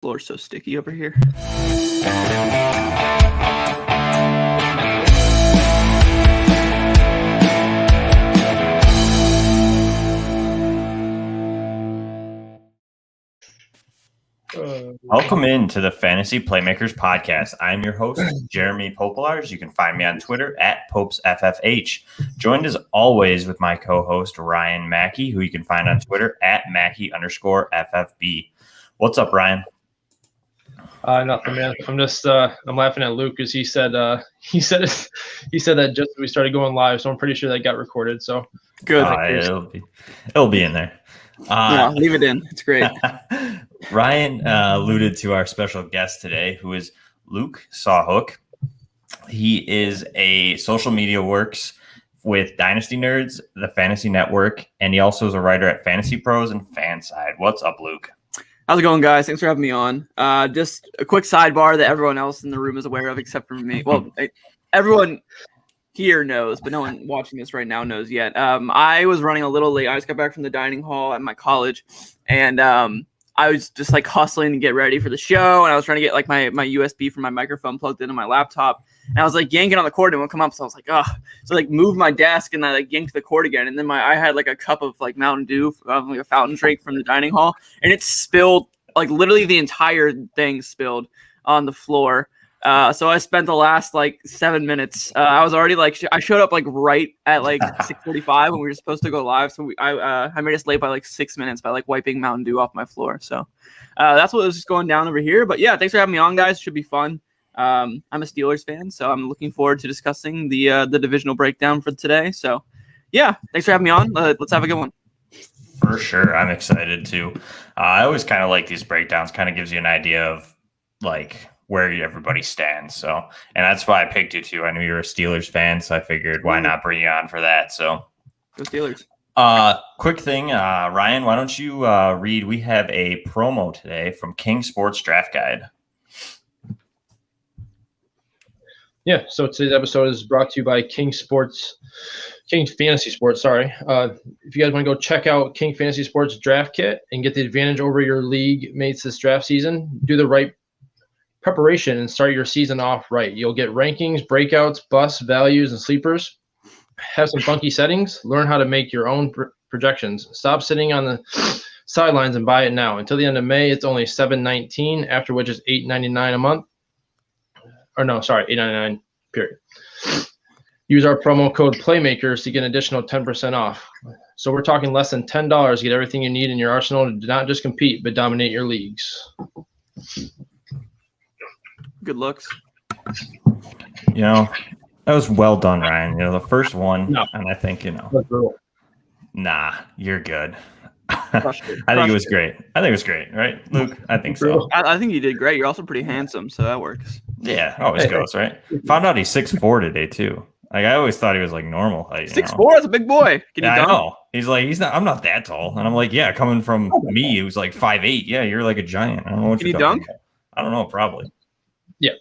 Floor's so sticky over here. Welcome into the Fantasy Playmakers podcast. I'm your host, Jeremy Popelars. You can find me on Twitter at PopesFFH. Joined as always with my co-host, Ryan Mackey, who you can find on Twitter at Mackey_FFB. What's up, Ryan? Nothing, man. I'm just I'm laughing at Luke because he said that just as we started going live, so I'm pretty sure that got recorded. So good. It'll be in there. Yeah, leave it in. It's great. Ryan alluded to our special guest today, who is Luke Sawhook. He is a social media works with Dynasty Nerds, the Fantasy Network, and he also is a writer at Fantasy Pros and Fanside. What's up, Luke? How's it going, guys? Thanks for having me on. Just a quick sidebar that everyone else in the room is aware of except for me. Well, everyone here knows, but no one watching this right now knows yet. I was running a little late. I just got back from the dining hall at my college, and I was just like hustling to get ready for the show, and I was trying to get like my USB from my microphone plugged into my laptop, and I was like yanking on the cord and it would come up, so I was like, oh, so like moved my desk and I like yanked the cord again, and then I had like a cup of like Mountain Dew, like a fountain drink from the dining hall, and it spilled, like literally the entire thing spilled on the floor. So I spent the last like 7 minutes. I was already like I showed up like right at like 6:45 when we were supposed to go live. So I made us late by like 6 minutes by like wiping Mountain Dew off my floor. So that's what was just going down over here. But yeah, thanks for having me on, guys. Should be fun. I'm a Steelers fan, so I'm looking forward to discussing the divisional breakdown for today. So yeah, thanks for having me on. Let's have a good one. For sure, I'm excited too. I always kind of like these breakdowns. Kind of gives you an idea of like where everybody stands. So, and that's why I picked you too. I knew you were a Steelers fan, so I figured why not bring you on for that. So go Steelers. Quick thing, Ryan, why don't you read? We have a promo today from King Sports Draft Guide. yeah, so today's episode is brought to you by King Fantasy Sports. Sorry. If you guys want to go check out King Fantasy Sports Draft Kit and get the advantage over your league mates this draft season, do the right preparation and start your season off right. You'll get rankings, breakouts, busts, values, and sleepers. Have some funky settings. Learn how to make your own projections. Stop sitting on the sidelines and buy it now. Until the end of May, it's only $7.19, after which is $8.99 a month. Or no, sorry, $8.99 period. Use our promo code Playmakers to get an additional 10% off. So we're talking less than $10 to get everything you need in your arsenal to not just compete, but dominate your leagues. Good looks. You know, that was well done, Ryan. You know, the first one, and I think, nah, you're good. I think it was great. Right, Luke? I think so. I think you did great. You're also pretty handsome, so that works. Yeah, always goes, right? Found out he's 6'4" today, too. Like, I always thought he was like normal height. 6'4" is a big boy. Can I know. He's like, I'm not that tall. And I'm like, yeah, coming from me, who's like 5'8". Yeah, you're like a giant. I don't know what you're dunk? About. I don't know, probably. Yeah.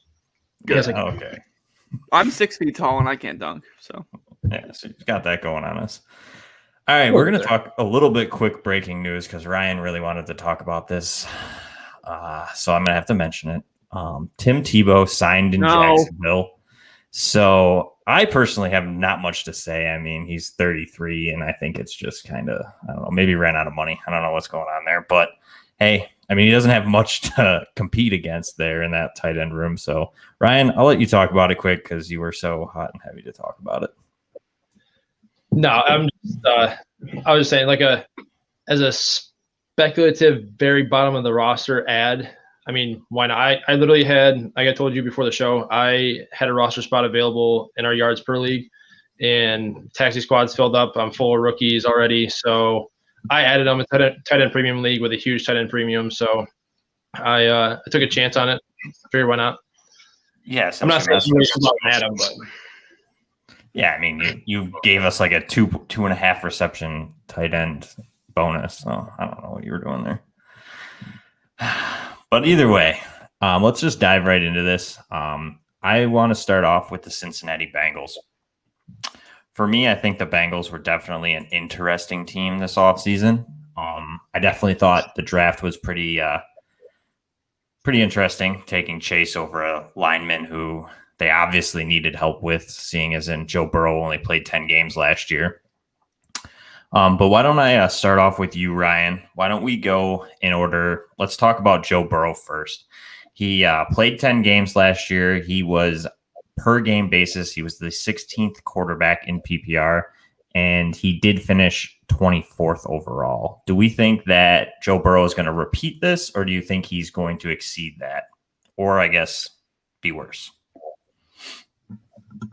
Good. Okay. I'm 6 feet tall and I can't dunk. So yeah, so you've got that going on us. All right, we're going to talk a little bit quick breaking news because Ryan really wanted to talk about this. So I'm going to have to mention it. Tim Tebow signed in Jacksonville. So I personally have not much to say. I mean, he's 33, and I think it's just kind of, I don't know, maybe ran out of money. I don't know what's going on there. But, hey, I mean, he doesn't have much to compete against there in that tight end room. So, Ryan, I'll let you talk about it quick because you were so hot and heavy to talk about it. No, I was just saying, as a speculative, very bottom of the roster ad. I mean, why not? I literally had, like I told you before the show, I had a roster spot available in our yards per league, and taxi squad's filled up. I'm full of rookies already, so I added them a tight end premium league with a huge tight end premium. So I took a chance on it. Figured why not? Yes, I'm not saying I'm Adam, but. Yeah, I mean, you gave us like a 2.5 reception tight end bonus. So I don't know what you were doing there. But either way, let's just dive right into this. I want to start off with the Cincinnati Bengals. For me, I think the Bengals were definitely an interesting team this offseason. I definitely thought the draft was pretty pretty interesting taking Chase over a lineman who they obviously needed help with, seeing as in Joe Burrow only played 10 games last year. But why don't I start off with you, Ryan? Why don't we go in order? Let's talk about Joe Burrow first. He played 10 games last year. He was, per game basis, he was the 16th quarterback in PPR, and he did finish 24th overall. Do we think that Joe Burrow is going to repeat this, or do you think he's going to exceed that? Or I guess be worse?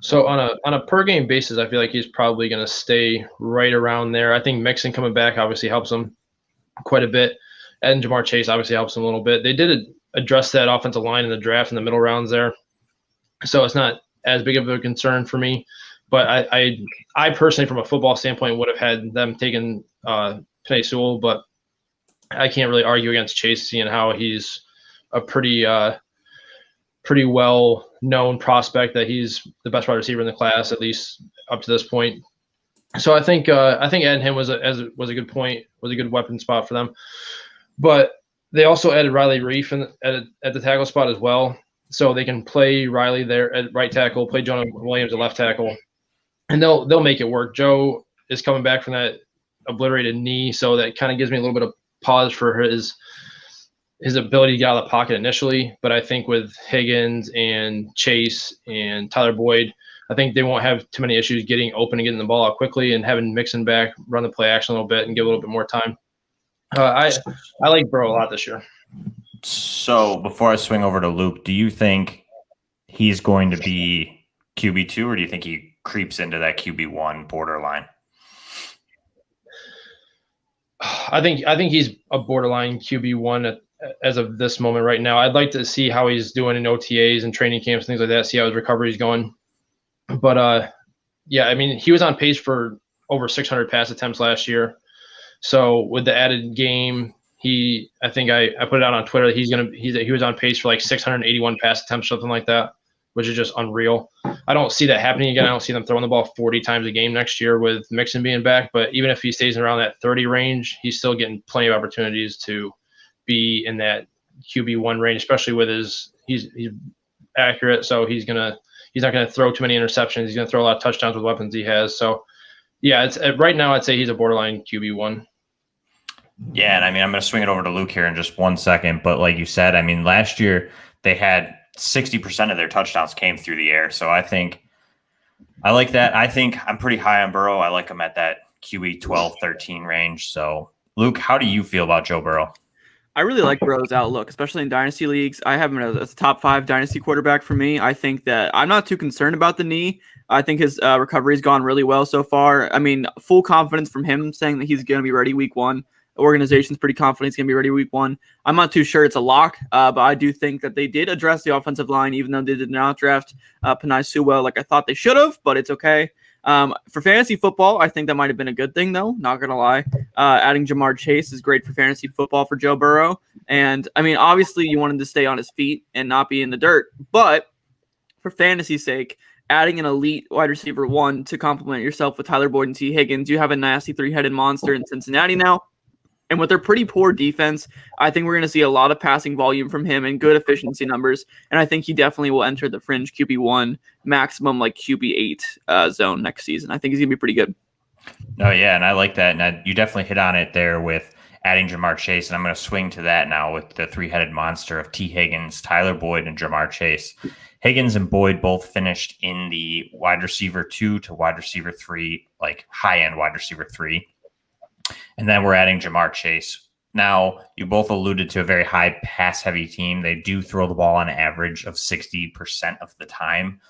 So on a per game basis, I feel like he's probably going to stay right around there. I think Mixon coming back obviously helps him quite a bit, and Jamar Chase obviously helps him a little bit. They did address that offensive line in the draft in the middle rounds there, so it's not as big of a concern for me. But I personally, from a football standpoint, would have had them taken Penei Sewell, but I can't really argue against Chase, seeing how he's a pretty well-known prospect, that he's the best wide receiver in the class, at least up to this point. So I think adding him was a good point, was a good weapon spot for them. But they also added Riley Reif at the tackle spot as well, so they can play Riley there at right tackle, play Jonah Williams at left tackle, and they'll make it work. Joe is coming back from that obliterated knee, so that kind of gives me a little bit of pause for his ability to get out of the pocket initially. But I think with Higgins and Chase and Tyler Boyd, I think they won't have too many issues getting open and getting the ball out quickly, and having Mixon back, run the play action a little bit and give a little bit more time. I like Burrow a lot this year. So before I swing over to Luke, do you think he's going to be QB2, or do you think he creeps into that QB1 borderline? I think he's a borderline QB1 as of this moment right now. I'd like to see how he's doing in OTAs and training camps, things like that, see how his recovery is going. But yeah, I mean, he was on pace for over 600 pass attempts last year. So with the added game, I think I put it out on Twitter that he was on pace for like 681 pass attempts, something like that, which is just unreal. I don't see that happening again. I don't see them throwing the ball 40 times a game next year with Mixon being back. But even if he stays around that 30 range, he's still getting plenty of opportunities to be in that QB1 range, especially with he's accurate. So he's not gonna throw too many interceptions. He's gonna throw a lot of touchdowns with weapons he has. So yeah, it's right now I'd say he's a borderline QB1. Yeah, and I mean, I'm going to swing it over to Luke here in just 1 second. But like you said, I mean, last year they had 60% of their touchdowns came through the air. So I think I like that. I think I'm pretty high on Burrow. I like him at that QB 12, 13 range. So Luke, how do you feel about Joe Burrow? I really like Burrow's outlook, especially in dynasty leagues. I have him as a top 5 dynasty quarterback for me. I think that I'm not too concerned about the knee. I think his recovery's gone really well so far. I mean, full confidence from him saying that he's going to be ready week 1. The organization's pretty confident he's going to be ready week 1. I'm not too sure it's a lock, but I do think that they did address the offensive line, even though they did not draft Penei Sewell like I thought they should have, but it's okay. For fantasy football, I think that might have been a good thing, though. Not going to lie. Adding Jamar Chase is great for fantasy football for Joe Burrow. And, I mean, obviously you wanted to stay on his feet and not be in the dirt. But for fantasy's sake, adding an elite wide receiver 1 to complement yourself with Tyler Boyd and T. Higgins, you have a nasty 3-headed monster in Cincinnati now. And with their pretty poor defense, I think we're going to see a lot of passing volume from him and good efficiency numbers. And I think he definitely will enter the fringe QB1, maximum like QB8 zone next season. I think he's going to be pretty good. Oh, yeah, and I like that. And you definitely hit on it there with adding Jamar Chase. And I'm going to swing to that now with the 3-headed monster of T. Higgins, Tyler Boyd, and Jamar Chase. Higgins and Boyd both finished in the wide receiver 2 to wide receiver 3, like high-end wide receiver 3. And then we're adding Jamar Chase. Now, you both alluded to a very high pass-heavy team. They do throw the ball on average of 60% of the time.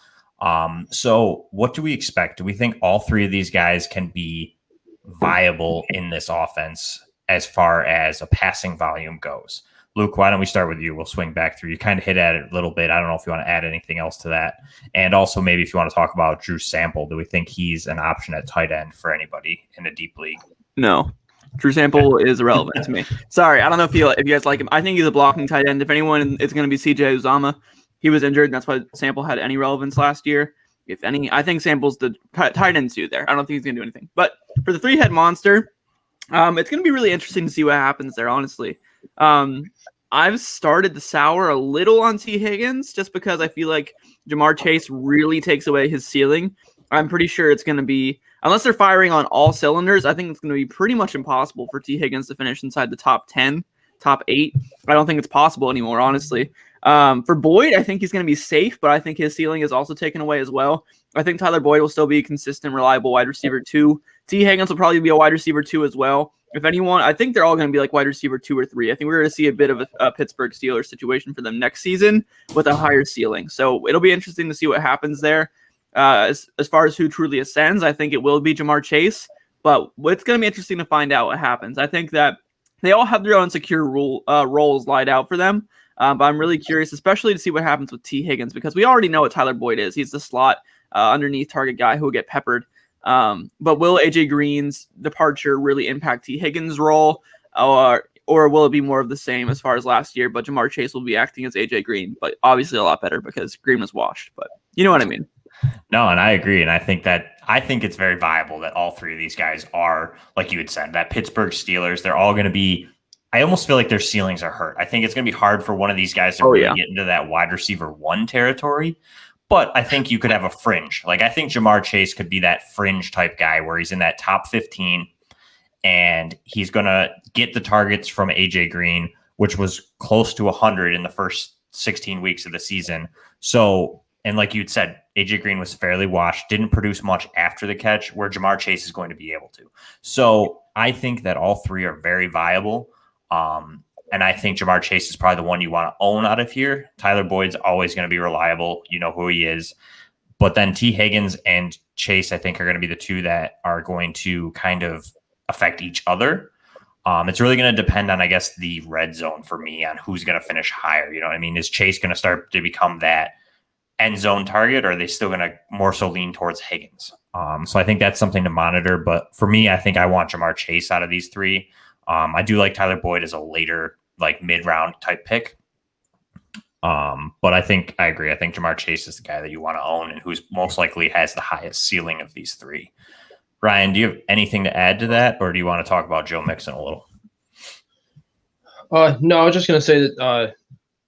So what do we expect? Do we think all 3 of these guys can be viable in this offense as far as a passing volume goes? Luke, why don't we start with you? We'll swing back through. You kind of hit at it a little bit. I don't know if you want to add anything else to that. And also maybe if you want to talk about Drew Sample, do we think he's an option at tight end for anybody in a deep league? No. Drew Sample is irrelevant to me. Sorry, I don't know if you guys like him. I think he's a blocking tight end. If anyone, it's going to be CJ Uzomah. He was injured, and that's why Sample had any relevance last year. If any, I think Sample's the tight end suit there. I don't think he's going to do anything. But for the 3-head monster, it's going to be really interesting to see what happens there, honestly. I've started to sour a little on T. Higgins just because I feel like Jamar Chase really takes away his ceiling. I'm pretty sure it's going to be, unless they're firing on all cylinders, I think it's going to be pretty much impossible for T. Higgins to finish inside the top 10, top 8. I don't think it's possible anymore, honestly. For Boyd, I think he's going to be safe, but I think his ceiling is also taken away as well. I think Tyler Boyd will still be a consistent, reliable wide receiver 2. T. Higgins will probably be a wide receiver 2 as well. If anyone, I think they're all going to be like wide receiver 2 or 3. I think we're going to see a bit of a Pittsburgh Steelers situation for them next season with a higher ceiling. So it'll be interesting to see what happens there. As far as who truly ascends, I think it will be Jamar Chase. But it's going to be interesting to find out what happens. I think that they all have their own secure roles laid out for them. But I'm really curious, especially to see what happens with T. Higgins, because we already know what Tyler Boyd is. He's the slot underneath target guy who will get peppered. But will AJ Green's departure really impact T. Higgins' role, or will it be more of the same as far as last year? But Jamar Chase will be acting as AJ Green, but obviously a lot better because Green was washed. But you know what I mean? No, and I agree. And I think it's very viable that all three of these guys are, like you had said, that Pittsburgh Steelers, they're all going to be, I almost feel like their ceilings are hurt. I think it's going to be hard for one of these guys to really get into that wide receiver 1 territory. But I think you could have a fringe. Like, I think Jamar Chase could be that fringe type guy where he's in that top 15 and he's going to get the targets from AJ Green, which was close to 100 in the first 16 weeks of the season. So, and like you'd said, AJ Green was fairly washed, didn't produce much after the catch, where Jamar Chase is going to be able to. So I think that all three are very viable. And I think Jamar Chase is probably the one you want to own out of here. Tyler Boyd's always going to be reliable. You know who he is. But then T. Higgins and Chase, I think, are going to be the two that are going to kind of affect each other. It's really going to depend on, I guess, the red zone for me on who's going to finish higher. You know what I mean? Is Chase going to start to become that end zone target, or are they still going to more so lean towards Higgins? So I think that's something to monitor. But for me, I think I want Jamar Chase out of these three. I do like Tyler Boyd as a later, like mid-round type pick. But I agree. I think Jamar Chase is the guy that you want to own and who's most likely has the highest ceiling of these three. Ryan, do you have anything to add to that, or do you want to talk about Joe Mixon a little? No, I was just going to say that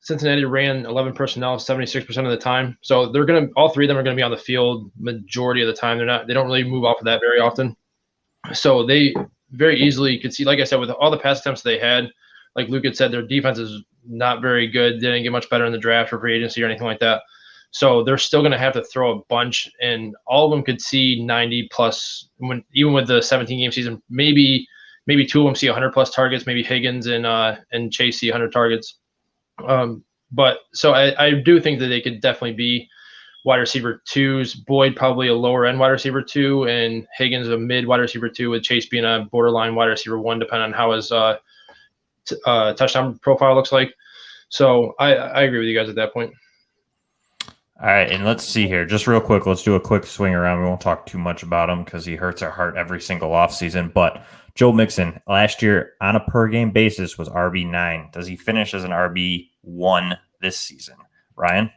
Cincinnati ran 11 personnel 76% of the time. So all three of them are going to be on the field majority of the time. They don't really move off of that very often. So they very easily could see, like I said, with all the pass attempts they had, like Luke had said, their defense is not very good. They didn't get much better in the draft or free agency or anything like that. So they're still going to have to throw a bunch, and all of them could see 90 plus. Even with the 17-game season, maybe two of them see 100 plus targets. Maybe Higgins and Chase see 100 targets. But so I do think that they could definitely be wide receiver 2s. Boyd probably a lower end wide receiver 2, and Higgins a mid wide receiver 2, with Chase being a borderline wide receiver 1, depending on how his touchdown profile looks like. So I agree with you guys at that point. All right, and let's see here. Just real quick, let's do a quick swing around. We won't talk too much about him because he hurts our heart every single offseason. But Joe Mixon, last year on a per-game basis was RB9. Does he finish as an RB1 this season? Ryan?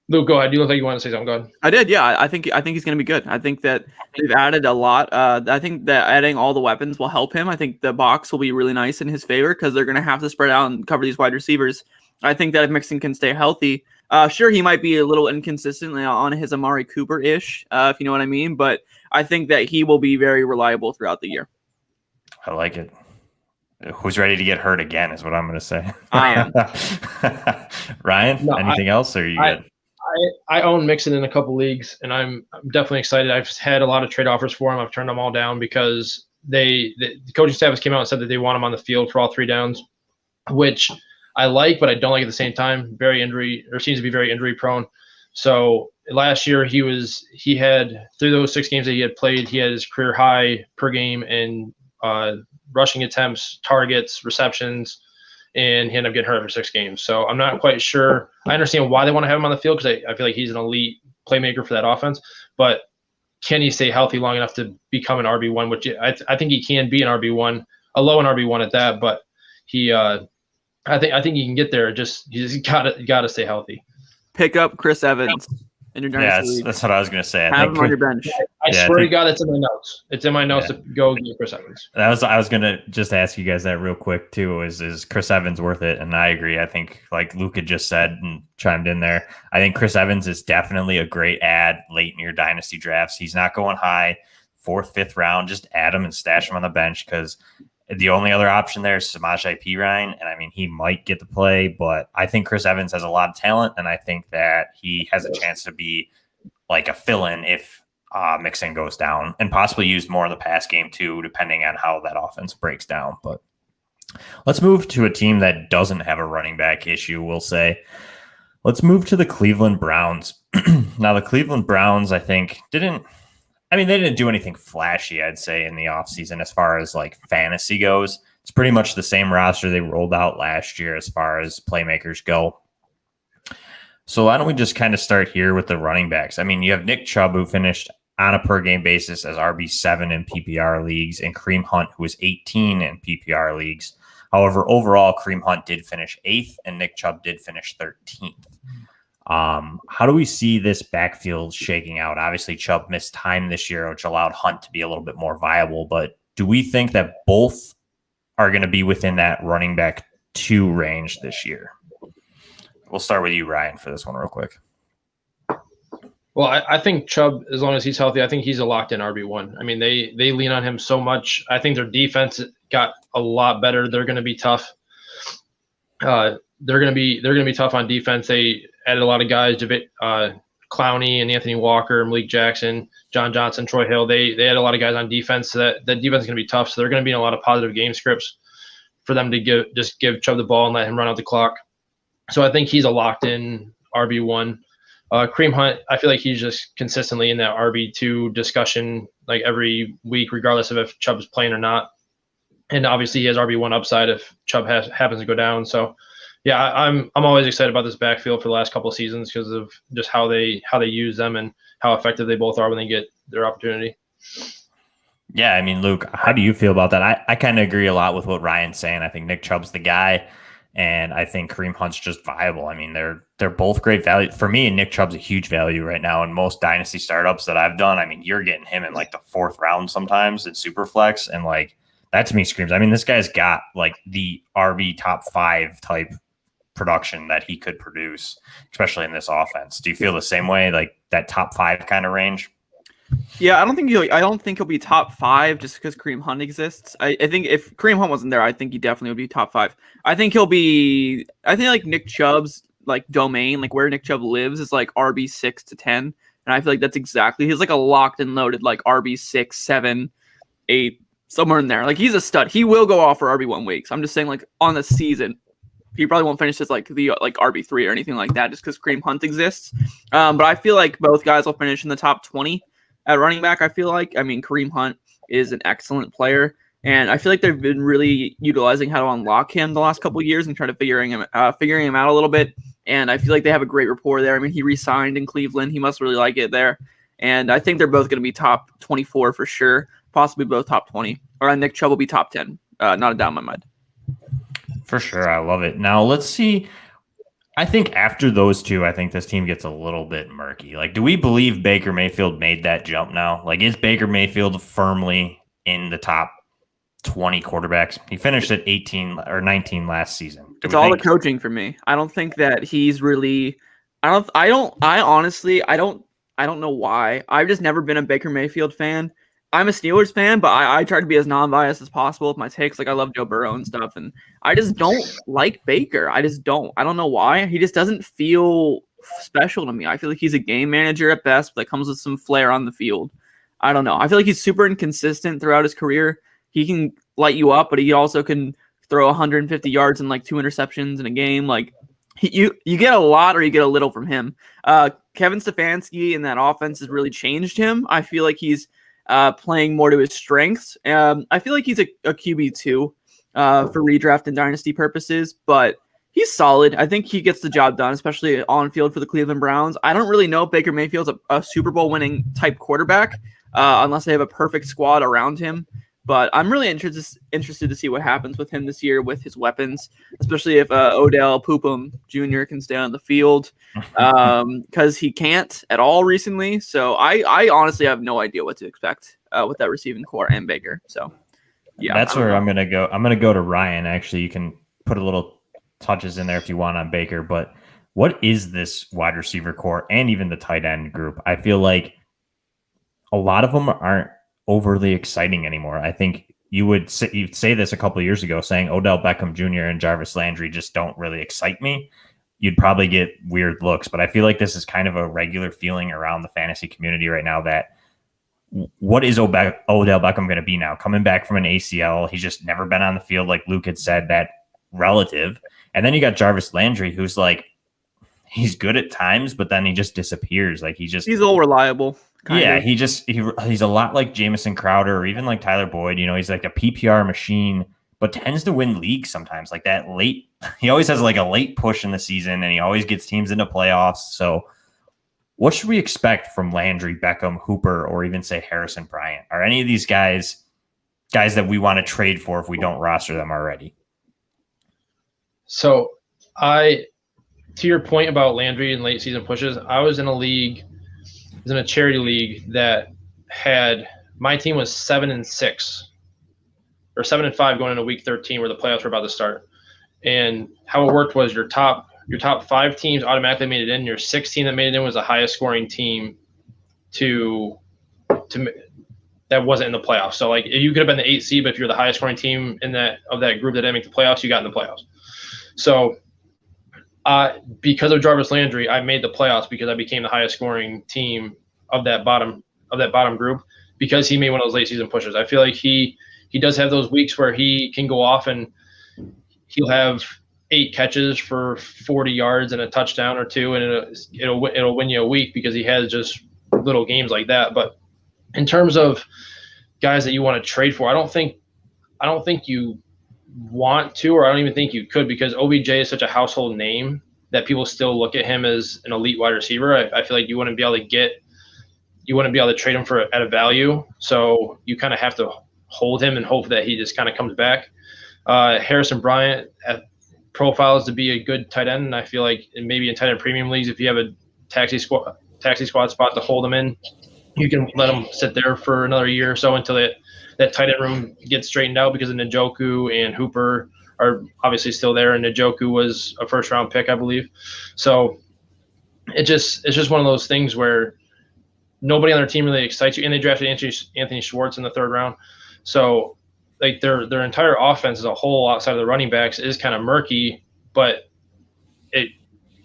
Luke, go ahead. You look like you want to say something. Go ahead. I did, yeah. I think he's going to be good. I think that they've added a lot. I think that adding all the weapons will help him. I think the box will be really nice in his favor because they're going to have to spread out and cover these wide receivers. I think that if Mixon can stay healthy, sure, he might be a little inconsistent on his Amari Cooper-ish, if you know what I mean. But I think that he will be very reliable throughout the year. I like it. Who's ready to get hurt again is what I'm going to say. I am. Ryan, anything else, or are you good? I own Mixon in a couple leagues, and I'm definitely excited. I've had a lot of trade offers for him. I've turned them all down because the coaching staff has came out and said that they want him on the field for all 3 downs, which I like, but I don't like at the same time. Seems to be very injury prone. So last year he had through those 6 games that he had played, he had his career high per game in rushing attempts, targets, receptions, and he ended up getting hurt for 6 games. So I'm not quite sure. I understand why they want to have him on the field because I feel like he's an elite playmaker for that offense. But can he stay healthy long enough to become an RB1? Which I think he can be an RB1, a low an RB1 at that. But I think he can get there. He's got to stay healthy. Pick up Chris Evans. in your dynasty league. That's what I was going to say. Have him on your bench. I swear to God, it's in my notes. It's in my notes to go get Chris Evans. I was going to just ask you guys that real quick too. Is Chris Evans worth it? And I agree. I think, like Luca just said and chimed in there, I think Chris Evans is definitely a great add late in your dynasty drafts. He's not going high, 4th, 5th round. Just add him and stash him on the bench, because the only other option there is Samaje Perine, and I mean, he might get to play, but I think Chris Evans has a lot of talent, and I think that he has a chance to be like a fill-in if Mixon goes down, and possibly used more in the pass game too, depending on how that offense breaks down. But let's move to a team that doesn't have a running back issue, we'll say. Let's move to the Cleveland Browns. Now, the Cleveland Browns, I think, they didn't do anything flashy, I'd say, in the offseason as far as like fantasy goes. It's pretty much the same roster they rolled out last year as far as playmakers go. So why don't we just kind of start here with the running backs? I mean, you have Nick Chubb, who finished on a per game basis as RB7 in PPR leagues, and Kareem Hunt, who was 18 in PPR leagues. However, overall, Kareem Hunt did finish 8th and Nick Chubb did finish 13th. How do we see this backfield shaking out? Obviously, Chubb missed time this year, which allowed Hunt to be a little bit more viable. But do we think that both are going to be within that running back 2 range this year? We'll start with you, Ryan, for this one real quick. Well, I think Chubb, as long as he's healthy, I think he's a locked-in RB1. I mean, they lean on him so much. I think their defense got a lot better. They're going to be tough. They're going to be tough on defense. They added a lot of guys, Clowney and Anthony Walker, Malik Jackson, John Johnson, Troy Hill. They had a lot of guys on defense. So that defense is going to be tough. So they're going to be in a lot of positive game scripts for them to give Chubb the ball and let him run out the clock. So I think he's a locked-in RB1. Kareem Hunt, I feel like he's just consistently in that RB2 discussion like every week, regardless of if Chubb's playing or not. And obviously he has RB1 upside if Chubb happens to go down. So yeah, I'm always excited about this backfield for the last couple of seasons because of just how they use them and how effective they both are when they get their opportunity. Yeah, I mean, Luke, how do you feel about that? I kind of agree a lot with what Ryan's saying. I think Nick Chubb's the guy, and I think Kareem Hunt's just viable. I mean, they're both great value. For me, Nick Chubb's a huge value right now in most dynasty startups that I've done. I mean, you're getting him in like the 4th round sometimes in Superflex, and like that to me screams. I mean, this guy's got like the RB top 5 type production that he could produce, especially in this offense. Do you feel the same way, like that top 5 kind of range? Yeah, I don't think he'll be top 5 just because Kareem Hunt exists. I think if Kareem Hunt wasn't there, I think he definitely would be top 5. I think like Nick Chubb's like domain, like where Nick Chubb lives, is like RB 6 to 10, and I feel like that's exactly he's like a locked and loaded like RB 6, 7, 8, somewhere in there. Like he's a stud. He will go off for RB1 weeks. I'm just saying, like on the season, he probably won't finish as like the like RB3 or anything like that, just because Kareem Hunt exists. But I feel like both guys will finish in the top 20 at running back. I mean, Kareem Hunt is an excellent player, and I feel like they've been really utilizing how to unlock him the last couple of years and try to figuring him out a little bit. And I feel like they have a great rapport there. I mean, he re-signed in Cleveland. He must really like it there. And I think they're both going to be top 24 for sure, possibly both top 20. Or Nick Chubb will be top 10. Not a doubt in my mind. For sure. I love it. Now, let's see. I think after those two, I think this team gets a little bit murky. Like, do we believe Baker Mayfield made that jump now? Like, is Baker Mayfield firmly in the top 20 quarterbacks? He finished at 18 or 19 last season. It's all the coaching for me. I don't think that he's really – I honestly don't know why. I've just never been a Baker Mayfield fan. I'm a Steelers fan, but I try to be as non-biased as possible with my takes. Like, I love Joe Burrow and stuff, and I just don't like Baker. I just don't. I don't know why. He just doesn't feel special to me. I feel like he's a game manager at best, but that comes with some flair on the field. I don't know. I feel like he's super inconsistent throughout his career. He can light you up, but he also can throw 150 yards and like 2 interceptions in a game. Like, you get a lot or you get a little from him. Kevin Stefanski in that offense has really changed him. I feel like he's playing more to his strengths. I feel like he's a QB2 for redraft and dynasty purposes, but he's solid. I think he gets the job done, especially on field for the Cleveland Browns. I don't really know if Baker Mayfield's a Super Bowl winning type quarterback unless they have a perfect squad around him. But I'm really interested to see what happens with him this year with his weapons, especially if Odell Poopum Jr. can stay on the field, because he can't at all recently. So I honestly have no idea what to expect with that receiving core and Baker. So yeah, that's where I'm gonna go. I'm gonna go to Ryan. Actually, you can put a little touches in there if you want on Baker, but what is this wide receiver core and even the tight end group? I feel like a lot of them aren't overly exciting anymore. I think you'd say this a couple of years ago, saying Odell Beckham Jr. and Jarvis Landry just don't really excite me. You'd probably get weird looks, but I feel like this is kind of a regular feeling around the fantasy community right now that what is Odell Beckham going to be now? Coming back from an ACL, he's just never been on the field, like Luke had said, that relative. And then you got Jarvis Landry, who's like, he's good at times, but then he just disappears. Like he's all reliable. He's a lot like Jamison Crowder or even like Tyler Boyd. You know, he's like a PPR machine, but tends to win leagues sometimes. Like that late, he always has like a late push in the season, and he always gets teams into playoffs. So, what should we expect from Landry, Beckham, Hooper, or even say Harrison Bryant? Are any of these guys that we want to trade for if we don't roster them already? So, to your point about Landry and late season pushes, I was in a charity league that had, my team was 7-6 or 7-5 going into week 13 where the playoffs were about to start. And how it worked was your top 5 teams automatically made it in. Your 6th team that made it in was the highest scoring team that wasn't in the playoffs. So like you could have been the 8th seed, but if you're the highest scoring team of that group that didn't make the playoffs, you got in the playoffs. So because of Jarvis Landry, I made the playoffs because I became the highest scoring team of that bottom group because he made one of those late season pushes. I feel like he does have those weeks where he can go off and he'll have 8 catches for 40 yards and a touchdown or 2, and it'll win you a week because he has just little games like that. But in terms of guys that you want to trade for, I don't think you want to, or I don't even think you could, because OBJ is such a household name that people still look at him as an elite wide receiver. I feel like you wouldn't be able to trade him at a value. So you kind of have to hold him and hope that he just kind of comes back. Harrison Bryant profiles to be a good tight end. And I feel like maybe in tight end premium leagues, if you have a taxi squad spot to hold him in, you can let him sit there for another year or so until that tight end room gets straightened out, because Njoku and Hooper are obviously still there, and Njoku was a first-round pick, I believe. So it's just one of those things where nobody on their team really excites you, and they drafted Anthony Schwartz in the 3rd round. So like their entire offense as a whole outside of the running backs is kind of murky, but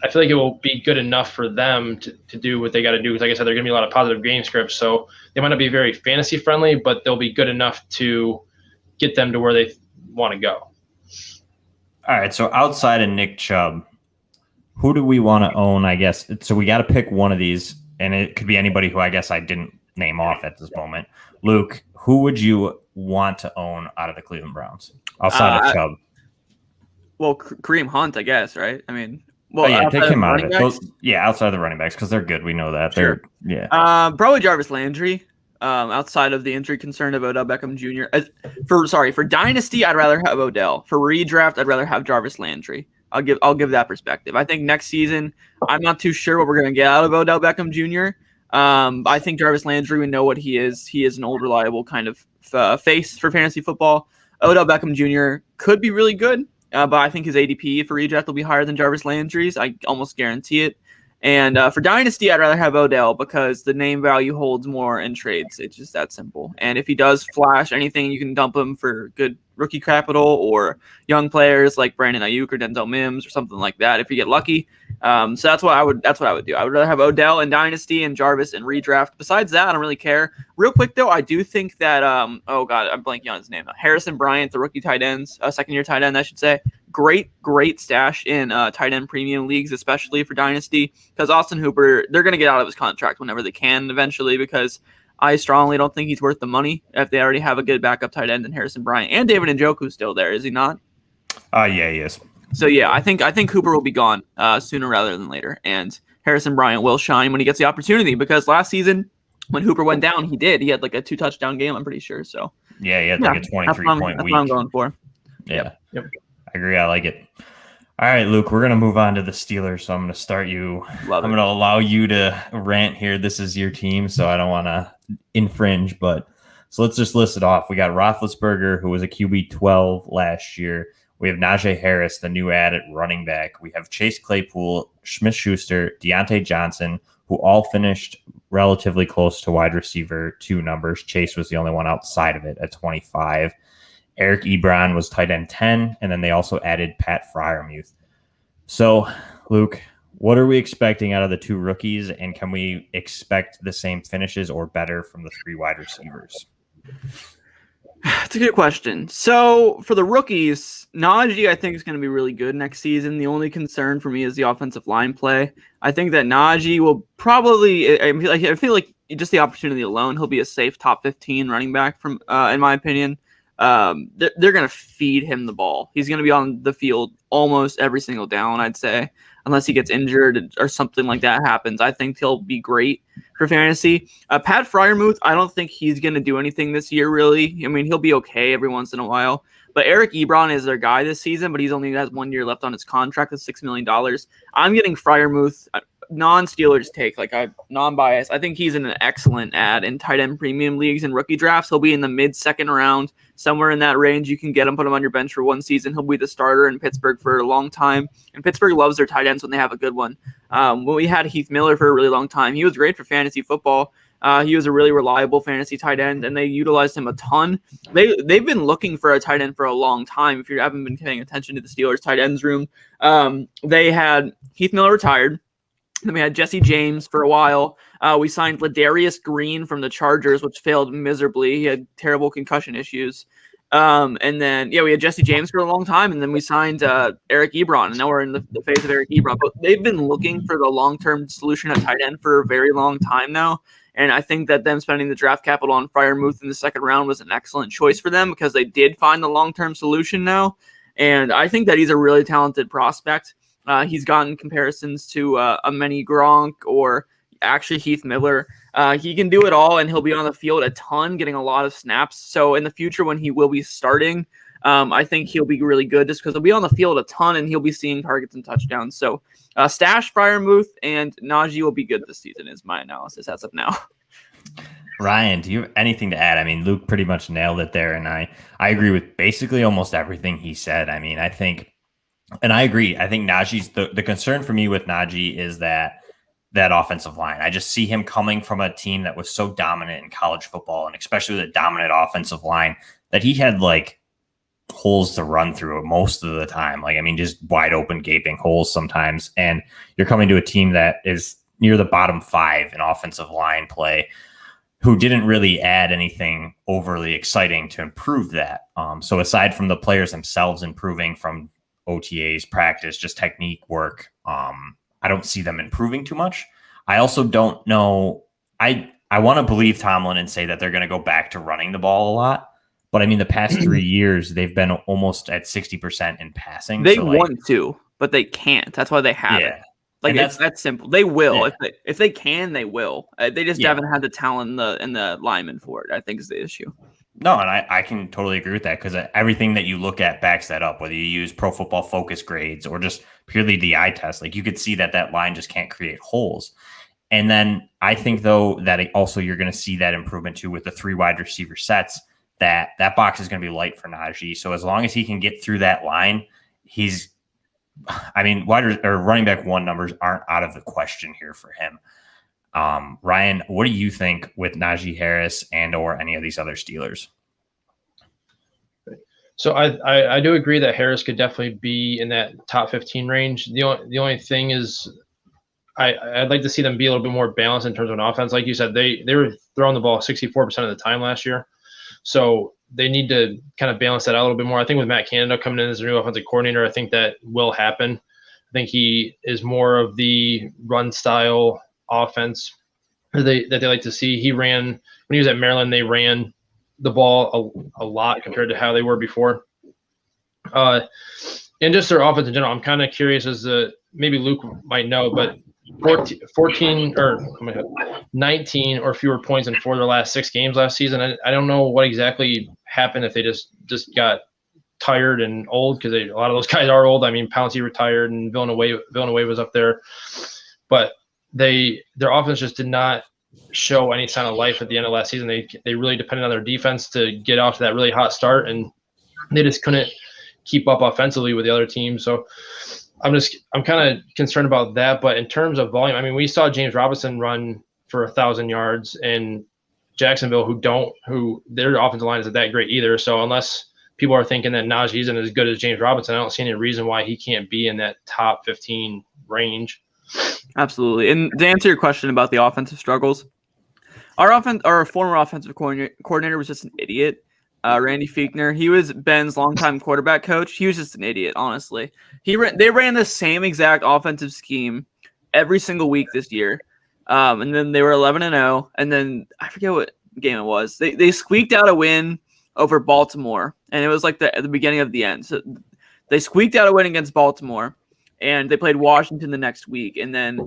I feel like it will be good enough for them to do what they got to do. Because like I said, there are going to be a lot of positive game scripts. So they might not be very fantasy friendly, but they'll be good enough to get them to where they want to go. All right. So outside of Nick Chubb, who do we want to own, I guess? So we got to pick one of these, and it could be anybody who I guess I didn't name off at this moment. Luke, who would you want to own out of the Cleveland Browns outside of Chubb? Well, Kareem Hunt, I guess, right? I mean, take him out of it. Outside of the running backs, because they're good. We know that. Sure. Probably Jarvis Landry. Outside of the injury concern of Odell Beckham Jr. For Dynasty, I'd rather have Odell. For redraft, I'd rather have Jarvis Landry. I'll give that perspective. I think next season, I'm not too sure what we're going to get out of Odell Beckham Jr. I think Jarvis Landry, we know what he is. He is an old, reliable kind of face for fantasy football. Odell Beckham Jr. could be really good. But I think his ADP for redraft will be higher than Jarvis Landry's. I almost guarantee it. And for Dynasty, I'd rather have Odell because the name value holds more in trades. It's just that simple. And if he does flash anything, you can dump him for good rookie capital or young players like Brandon Ayuk or Denzel Mims or something like that if you get lucky. So that's what I would do. I would rather have Odell in Dynasty and Jarvis in redraft. Besides that, I don't really care. Real quick though, I do think that I'm blanking on his name. Harrison Bryant, the rookie tight ends, second-year tight end, I should say. Great stash in tight end premium leagues, especially for Dynasty, because Austin Hooper, they're going to get out of his contract whenever they can eventually, because I strongly don't think he's worth the money if they already have a good backup tight end in Harrison Bryant. And David Njoku's still there, is he not? Yeah, he is. So yeah, I think Hooper will be gone sooner rather than later, and Harrison Bryant will shine when he gets the opportunity, because last season when Hooper went down, he had like a 2 touchdown game, I'm pretty sure. So Yeah, he had like a 23-point week. That's what I'm going for. Yeah. Yep. I agree. I like it. All right, Luke, we're going to move on to the Steelers. So I'm going to start you. I'm going to allow you to rant here. This is your team, so I don't want to infringe. But so let's just list it off. We got Roethlisberger, who was a QB 12 last year. We have Najee Harris, the new add at running back. We have Chase Claypool, Smith-Schuster, Deontay Johnson, who all finished relatively close to wide receiver 2 numbers. Chase was the only one outside of it at 25. Eric Ebron was tight end 10, and then they also added Pat Friarmuth. So, Luke, what are we expecting out of the 2 rookies, and can we expect the same finishes or better from the 3 wide receivers? It's a good question. So, for the rookies, Najee, I think, is going to be really good next season. The only concern for me is the offensive line play. I think that Najee will probably, I feel like just the opportunity alone, he'll be a safe top 15 running back, from, in my opinion. They're going to feed him the ball. He's going to be on the field almost every single down, I'd say, unless he gets injured or something like that happens. I think he'll be great for fantasy. Pat Friarmuth, I don't think he's going to do anything this year, really. I mean, he'll be okay every once in a while. But Eric Ebron is their guy this season, but he's only has 1 year left on his contract of $6 million. I'm getting Friarmuth, non-Steelers take, like a non-bias. I think he's an excellent add in tight end premium leagues and rookie drafts. He'll be in the mid-second round, somewhere in that range. You can get him, put him on your bench for 1 season. He'll be the starter in Pittsburgh for a long time. And Pittsburgh loves their tight ends when they have a good one. When we had Heath Miller for a really long time, he was great for fantasy football. He was a really reliable fantasy tight end, and they utilized him a ton. They've been looking for a tight end for a long time. If you haven't been paying attention to the Steelers tight ends room, they had Heath Miller retired. Then we had Jesse James for a while. We signed Ladarius Green from the Chargers, which failed miserably. He had terrible concussion issues. And then, we had Jesse James for a long time, and then we signed Eric Ebron, and now we're in the phase of Eric Ebron. But they've been looking for the long-term solution at tight end for a very long time now, and I think that them spending the draft capital on Friarmuth in the second round was an excellent choice for them because they did find the long-term solution now, and I think that he's a really talented prospect. He's gotten comparisons to a mini Gronk or actually Heath Miller. He can do it all, and he'll be on the field a ton, getting a lot of snaps. So in the future when he will be starting, I think he'll be really good just because he'll be on the field a ton, and he'll be seeing targets and touchdowns. So stash Friarmuth, and Najee will be good this season is my analysis as of now. Ryan, do you have anything to add? I mean, Luke pretty much nailed it there, and I agree with basically almost everything he said. I mean, I think – and I agree. I think Najee's the concern for me with Najee is that offensive line. I just see him coming from a team that was so dominant in college football, and especially with a dominant offensive line, that he had like holes to run through most of the time. Like, I mean, just wide open, gaping holes sometimes. And you're coming to a team that is near the bottom 5 in offensive line play, who didn't really add anything overly exciting to improve that. So aside from the players themselves improving from OTAs, practice, just technique work, I don't see them improving too much. I also don't know. I want to believe Tomlin and say that they're going to go back to running the ball a lot. But I mean, the past 3 years, they've been almost at 60% in passing. They want to, but they can't. That's why they haven't. Like, it's that simple. They will. Yeah. If they can, they will. They just haven't had the talent and the linemen for it, I think, is the issue. No, and I can totally agree with that because everything that you look at backs that up, whether you use Pro Football Focus grades or just purely the eye test. Like, you could see that line just can't create holes. And then I think, though, that also you're going to see that improvement, too, with the 3 wide receiver sets, that box is going to be light for Najee. So as long as he can get through that line, running back 1 numbers aren't out of the question here for him. Ryan, what do you think with Najee Harris and or any of these other Steelers? So I do agree that Harris could definitely be in that top 15 range. The only thing is I'd like to see them be a little bit more balanced in terms of an offense. Like you said, they were throwing the ball 64% of the time last year. So they need to kind of balance that out a little bit more. I think with Matt Canada coming in as a new offensive coordinator, I think that will happen. I think he is more of the run style offense that they like to see. When he was at Maryland, they ran the ball a lot compared to how they were before. And just their offense in general, I'm kind of curious as to, maybe Luke might know, but 19 or fewer points in 4 of their last 6 games last season. I don't know what exactly happen if they just got tired and old, because a lot of those guys are old. I mean, Pouncey retired and Villanueva was up there, but their offense just did not show any sign of life at the end of last season. They really depended on their defense to get off to that really hot start, and they just couldn't keep up offensively with the other team. So I'm kind of concerned about that. But in terms of volume, I mean, we saw James Robinson run for 1,000 yards in Jacksonville, who their offensive line isn't that great either. So unless people are thinking that Najee isn't as good as James Robinson, I don't see any reason why he can't be in that top 15 range. Absolutely. And to answer your question about the offensive struggles, our former offensive coordinator was just an idiot. Randy Fiechner. He was Ben's longtime quarterback coach. He was just an idiot, honestly. They ran the same exact offensive scheme every single week this year. And then they were 11-0. And then I forget what game it was. They squeaked out a win over Baltimore, and it was like at the beginning of the end. So they squeaked out a win against Baltimore, and they played Washington the next week. And then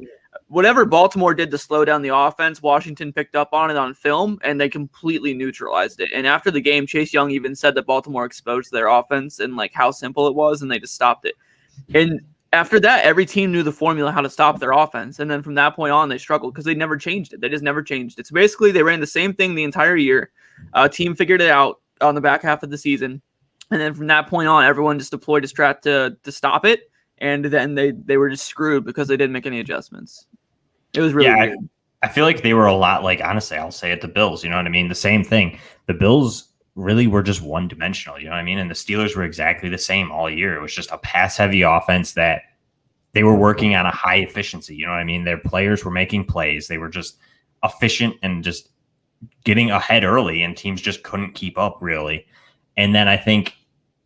whatever Baltimore did to slow down the offense, Washington picked up on it on film, and they completely neutralized it. And after the game, Chase Young even said that Baltimore exposed their offense and like how simple it was, and they just stopped it. And after that, every team knew the formula how to stop their offense. And then from that point on, they struggled because they never changed it. They just never changed it. So basically, they ran the same thing the entire year. Team figured it out on the back half of the season. And then from that point on, everyone just deployed a strat to stop it. And then they were just screwed because they didn't make any adjustments. It was really weird. I feel like they were a lot like, honestly, I'll say it, the Bills. You know what I mean? The same thing. The Bills really were just one-dimensional. You know what I mean? And the Steelers were exactly the same all year. It was just a pass-heavy offense that they were working on a high efficiency. You know what I mean? Their players were making plays. They were just efficient and just getting ahead early, and teams just couldn't keep up, really. And then I think,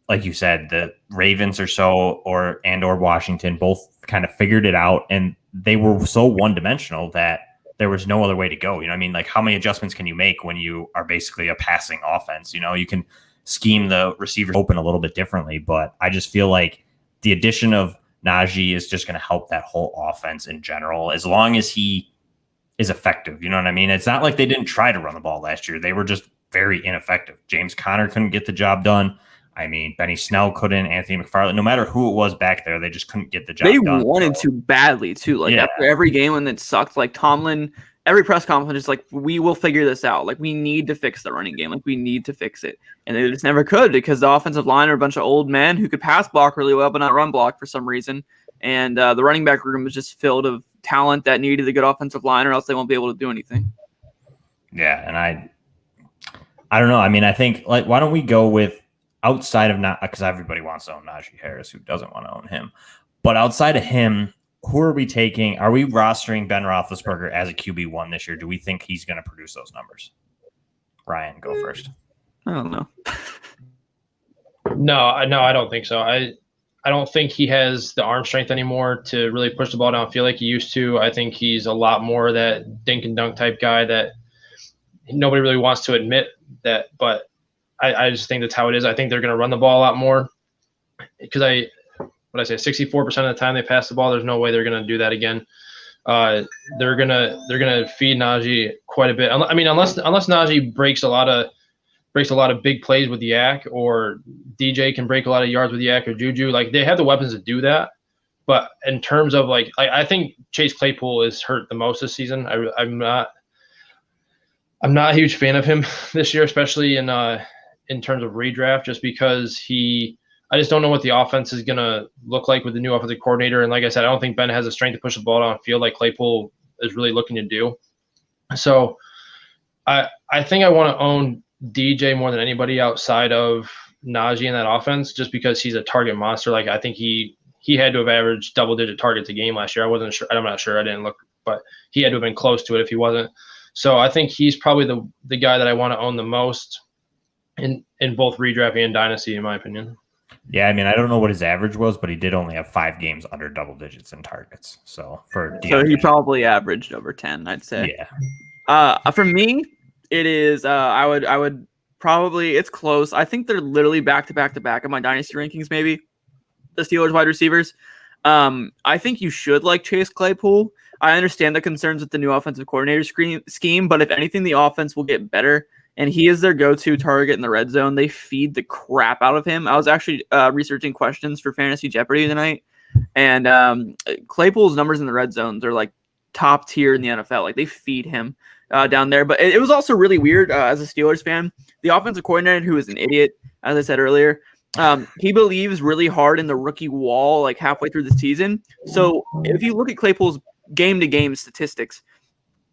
like you said, the Ravens or Washington both kind of figured it out, and they were so one-dimensional that there was no other way to go. You know what I mean? Like, how many adjustments can you make when you are basically a passing offense? You know, you can scheme the receivers open a little bit differently, but I just feel like the addition of Najee is just going to help that whole offense in general, as long as he is effective. You know what I mean? It's not like they didn't try to run the ball last year. They were just very ineffective. James Conner couldn't get the job done. I mean, Benny Snell couldn't, Anthony McFarland, no matter who it was back there, they just couldn't get the job done. They wanted to badly, too. Like, after every game when it sucked, like, Tomlin, every press conference is like, we will figure this out. Like, we need to fix the running game. Like, we need to fix it. And they just never could, because the offensive line are a bunch of old men who could pass block really well, but not run block for some reason. And the running back room was just filled of talent that needed a good offensive line, or else they won't be able to do anything. Yeah, and I don't know. I mean, I think, like, why don't we go with, outside of not, because everybody wants to own Najee Harris, who doesn't want to own him. But outside of him, who are we taking? Are we rostering Ben Roethlisberger as a QB1 this year? Do we think he's going to produce those numbers? Ryan, go first. I don't know. No, I don't think so. I don't think he has the arm strength anymore to really push the ball downfield like he used to. I think he's a lot more that dink and dunk type guy that nobody really wants to admit that, but I just think that's how it is. I think they're going to run the ball a lot more because 64% of the time they pass the ball. There's no way they're going to do that again. They're gonna feed Najee quite a bit. I mean, unless Najee breaks a lot of big plays with Yak, or DJ can break a lot of yards with Yak or Juju. Like, they have the weapons to do that. But in terms of I think Chase Claypool is hurt the most this season. I'm not a huge fan of him this year, especially in terms of redraft, just because I just don't know what the offense is going to look like with the new offensive coordinator. And like I said, I don't think Ben has the strength to push the ball downfield like Claypool is really looking to do. So I think I want to own DJ more than anybody outside of Najee in that offense, just because he's a target monster. Like, I think he had to have averaged double-digit targets a game last year. I wasn't sure. I'm not sure. I didn't look, but he had to have been close to it if he wasn't. So I think he's probably the guy that I want to own the most in both redraft and dynasty, in my opinion. Yeah, I mean, I don't know what his average was, but he did only have 5 games under double digits in targets. So he probably averaged over 10, I'd say. Yeah. For me, it is. I would probably. It's close. I think they're literally back to back in my dynasty rankings. Maybe the Steelers wide receivers. I think you should like Chase Claypool. I understand the concerns with the new offensive coordinator scheme, but if anything, the offense will get better. and he is their go-to target in the red zone. They feed the crap out of him. I was actually researching questions for Fantasy Jeopardy tonight, and Claypool's numbers in the red zones are like top tier in the NFL. Like they feed him down there. But it was also really weird as a Steelers fan. The offensive coordinator, who is an idiot, as I said earlier, he believes really hard in the rookie wall like halfway through the season. So if you look at Claypool's game-to-game statistics,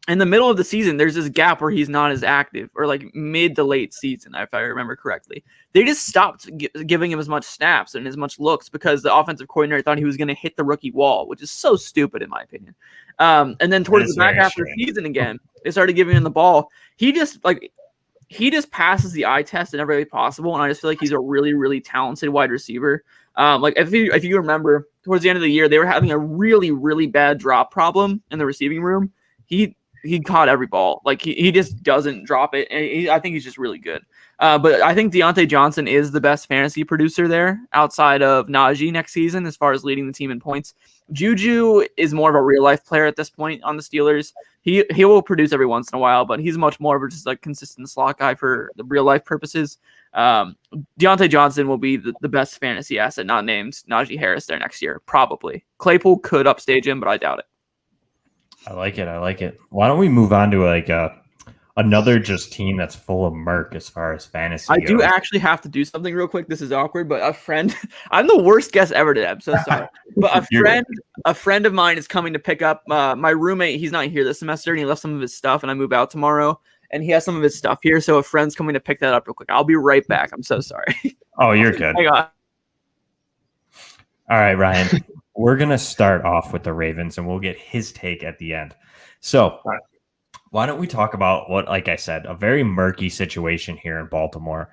in the middle of the season, there's this gap where he's not as active, or like mid to late season, if I remember correctly. They just stopped giving him as much snaps and as much looks because the offensive coordinator thought he was going to hit the rookie wall, which is so stupid in my opinion. And then towards the back half of the season again, they started giving him the ball. He just passes the eye test in every way possible, and I just feel like he's a really, really talented wide receiver. Like if you remember, towards the end of the year, they were having a really, really bad drop problem in the receiving room. He caught every ball. Like he just doesn't drop it. And I think he's just really good. But I think Deontay Johnson is the best fantasy producer there outside of Najee next season as far as leading the team in points. Juju is more of a real life player at this point on the Steelers. He will produce every once in a while, but he's much more of just a consistent slot guy for the real life purposes. Deontay Johnson will be the best fantasy asset not named Najee Harris there next year, probably. Claypool could upstage him, but I doubt it. I like it. Why don't we move on to another just team that's full of murk as far as fantasy goes? Do actually have to do something real quick. This is awkward, but a friend, I'm the worst guest ever today. I'm so sorry. But a friend of mine is coming to pick up my roommate. He's not here this semester, and he left some of his stuff, and I move out tomorrow, and he has some of his stuff here. So a friend's coming to pick that up real quick. I'll be right back. I'm so sorry. Oh, you're good. Hang on. All right, Ryan. We're going to start off with the Ravens, and we'll get his take at the end. So why don't we talk about what, like I said, a very murky situation here in Baltimore.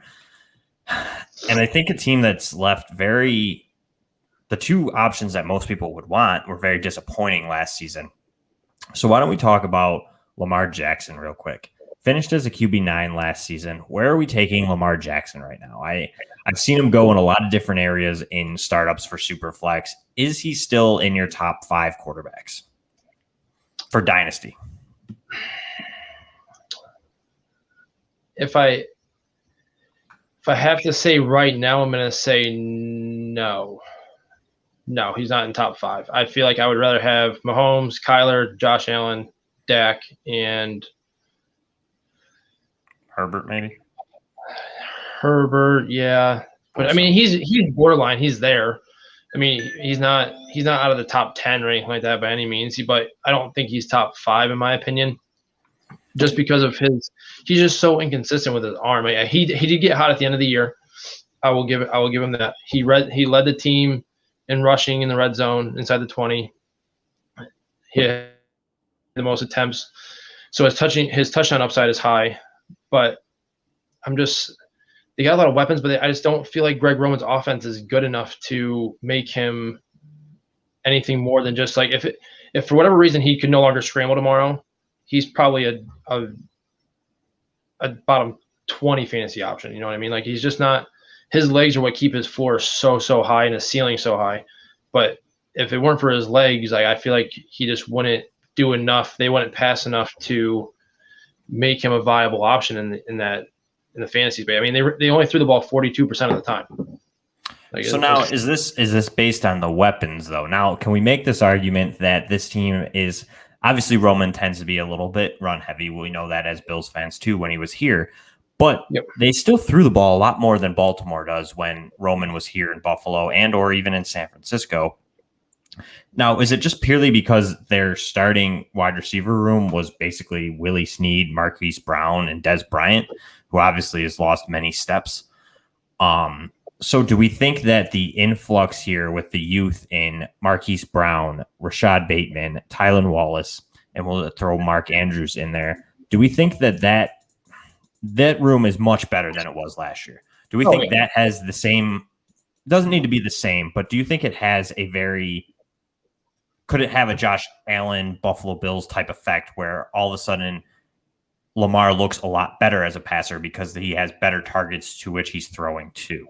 And I think a team that's left the two options that most people would want were very disappointing last season. So why don't we talk about Lamar Jackson real quick? Finished as a QB9 last season. Where are we taking Lamar Jackson right now? I've seen him go in a lot of different areas in startups for Superflex. Is he still in your top 5 quarterbacks for Dynasty? If I have to say right now, I'm going to say no. No, he's not in top 5. I feel like I would rather have Mahomes, Kyler, Josh Allen, Dak, and Herbert, maybe. Herbert, yeah. But I mean, he's borderline. He's there. I mean, he's not out of the top 10 or anything like that by any means. But I don't think he's top 5 in my opinion, just because of he's just so inconsistent with his arm. He did get hot at the end of the year. I will give him that. He led the team in rushing in the red zone inside the 20. He had the most attempts, so his touchdown upside is high. But they got a lot of weapons, but I just don't feel like Greg Roman's offense is good enough to make him anything more than just like if for whatever reason he could no longer scramble tomorrow, he's probably a bottom 20 fantasy option. You know what I mean? Like he's just not. His legs are what keep his floor so high and his ceiling so high. But if it weren't for his legs, like I feel like he just wouldn't do enough. They wouldn't pass enough to make him a viable option in the fantasy space. I mean, they only threw the ball 42% of the time. So now is this based on the weapons though? Now, can we make this argument that this team is obviously Roman tends to be a little bit run heavy. We know that as Bills fans too when he was here, but They still threw the ball a lot more than Baltimore does when Roman was here in Buffalo or even in San Francisco. Now, is it just purely because their starting wide receiver room was basically Willie Snead, Marquise Brown, and Des Bryant, who obviously has lost many steps? So do we think that the influx here with the youth in Marquise Brown, Rashad Bateman, Tylan Wallace, and we'll throw Mark Andrews in there, do we think that room is much better than it was last year? Do we think that has the same – doesn't need to be the same, but do you think it has could it have a Josh Allen, Buffalo Bills type effect where all of a sudden Lamar looks a lot better as a passer because he has better targets to which he's throwing to?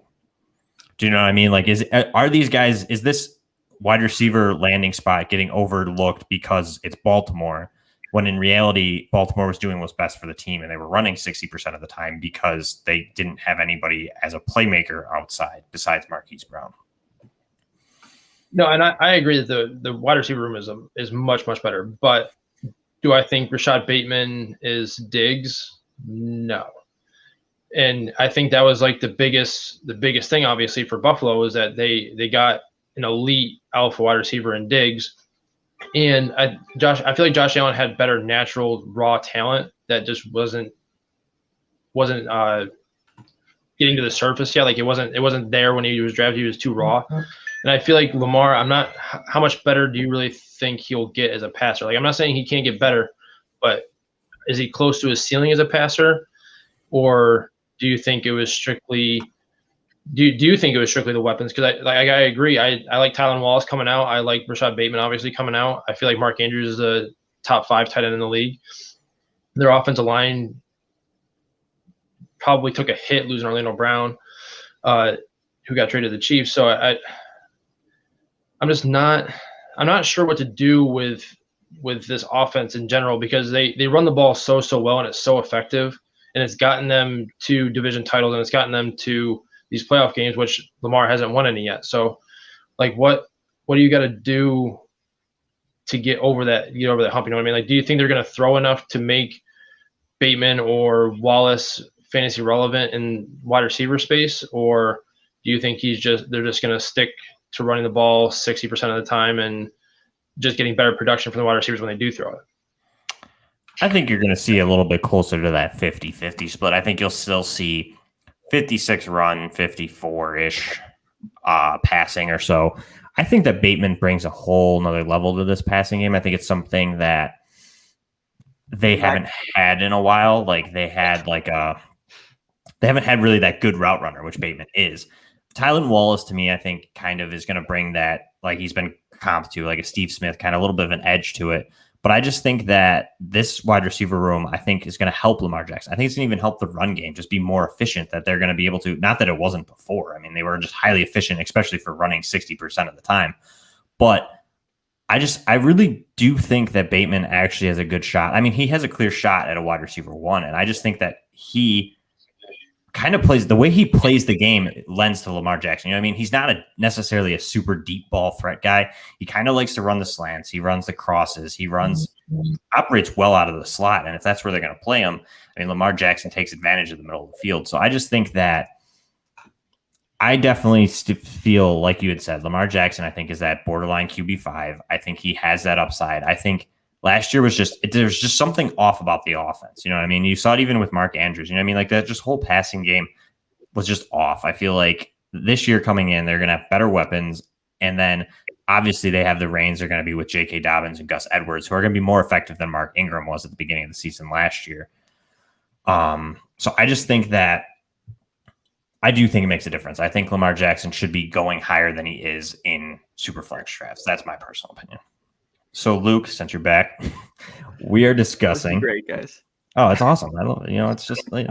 Do you know what I mean? Like, is this wide receiver landing spot getting overlooked because it's Baltimore when in reality, Baltimore was doing what's best for the team, and they were running 60% of the time because they didn't have anybody as a playmaker outside besides Marquise Brown. No, and I agree that the wide receiver room is much, much better. But do I think Rashad Bateman is Diggs? No. And I think that was like the biggest thing, obviously, for Buffalo is that they got an elite alpha wide receiver in Diggs. And I feel like Josh Allen had better natural raw talent that just wasn't getting to the surface yet. Like it wasn't there when he was drafted. He was too raw. And I feel like Lamar, how much better do you really think he'll get as a passer? Like I'm not saying he can't get better, but is he close to his ceiling as a passer? Or do you think it was strictly the weapons? Because I agree. I like Tylan Wallace coming out. I like Rashad Bateman obviously coming out. I feel like Mark Andrews is a top 5 tight end in the league. Their offensive line probably took a hit losing Orlando Brown, who got traded to the Chiefs. So I'm not sure what to do with this offense in general because they run the ball so well and it's so effective and it's gotten them to division titles and it's gotten them to these playoff games, which Lamar hasn't won any yet. So like what do you got to do to get over that hump? You know what I mean? Like, do you think they're going to throw enough to make Bateman or Wallace fantasy relevant in wide receiver space? Or do you think they're just going to stick to running the ball 60% of the time and just getting better production from the wide receivers when they do throw it? I think you're going to see a little bit closer to that 50-50 split. I think you'll still see 56 run, 54-ish passing or so. I think that Bateman brings a whole nother level to this passing game. I think it's something that they haven't had in a while. Like they haven't had really that good route runner, which Bateman is. Tylan Wallace, to me, I think kind of is going to bring that, like he's been comped to, like a Steve Smith, kind of a little bit of an edge to it. But I just think that this wide receiver room, I think, is going to help Lamar Jackson. I think it's going to even help the run game just be more efficient, that they're going to be able to, not that it wasn't before. I mean, they were just highly efficient, especially for running 60% of the time. But I really do think that Bateman actually has a good shot. I mean, he has a clear shot at a wide receiver 1. And I just think that he kind of plays the way he plays the game lends to Lamar Jackson. You know what I mean? He's not necessarily a super deep ball threat guy. He kind of likes to run the slants. He runs the crosses. He operates well out of the slot. And if that's where they're going to play him, I mean, Lamar Jackson takes advantage of the middle of the field. So I just think that I definitely feel like you had said, Lamar Jackson, I think, is that borderline QB5. I think he has that upside. I think last year was there's just something off about the offense. You know what I mean? You saw it even with Mark Andrews. You know what I mean? Like that just whole passing game was just off. I feel like this year coming in, they're going to have better weapons. And then obviously they have the reins. They're going to be with J.K. Dobbins and Gus Edwards, who are going to be more effective than Mark Ingram was at the beginning of the season last year. So I just think that I do think it makes a difference. I think Lamar Jackson should be going higher than he is in Superflex drafts. That's my personal opinion. So, Luke, since you're back, we are discussing. Great, guys. Oh, it's awesome. I love it. You know, it's just it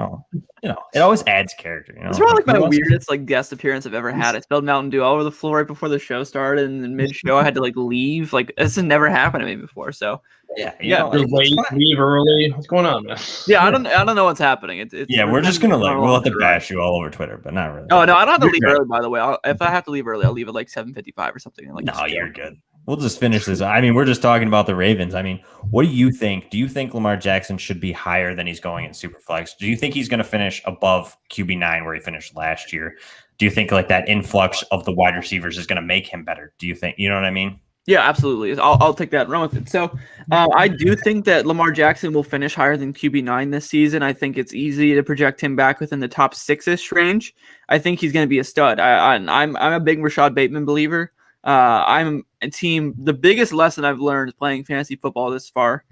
always adds character. You know, it's probably like my weirdest guest appearance I've ever had. I spilled Mountain Dew all over the floor right before the show started, and in mid-show I had to leave. Like this has never happened to me before. So leave early. What's going on, man? Yeah, I don't know what's happening. We're just gonna we'll have to bash you all over Twitter, but not really. Oh no, I don't have to leave early. By the way, if I have to leave early, I'll leave at 7:55 or something. No, you're good. We'll just finish this. I mean, we're just talking about the Ravens. I mean, what do you think? Do you think Lamar Jackson should be higher than he's going in Superflex? Do you think he's going to finish above QB9 where he finished last year? Do you think that influx of the wide receivers is going to make him better? Do you think, you know what I mean? Yeah, absolutely. I'll take that and run with it. So I do think that Lamar Jackson will finish higher than QB9 this season. I think it's easy to project him back within the top 6-ish range. I think he's going to be a stud. I'm a big Rashad Bateman believer. I'm a team. The biggest lesson I've learned playing fantasy football this far,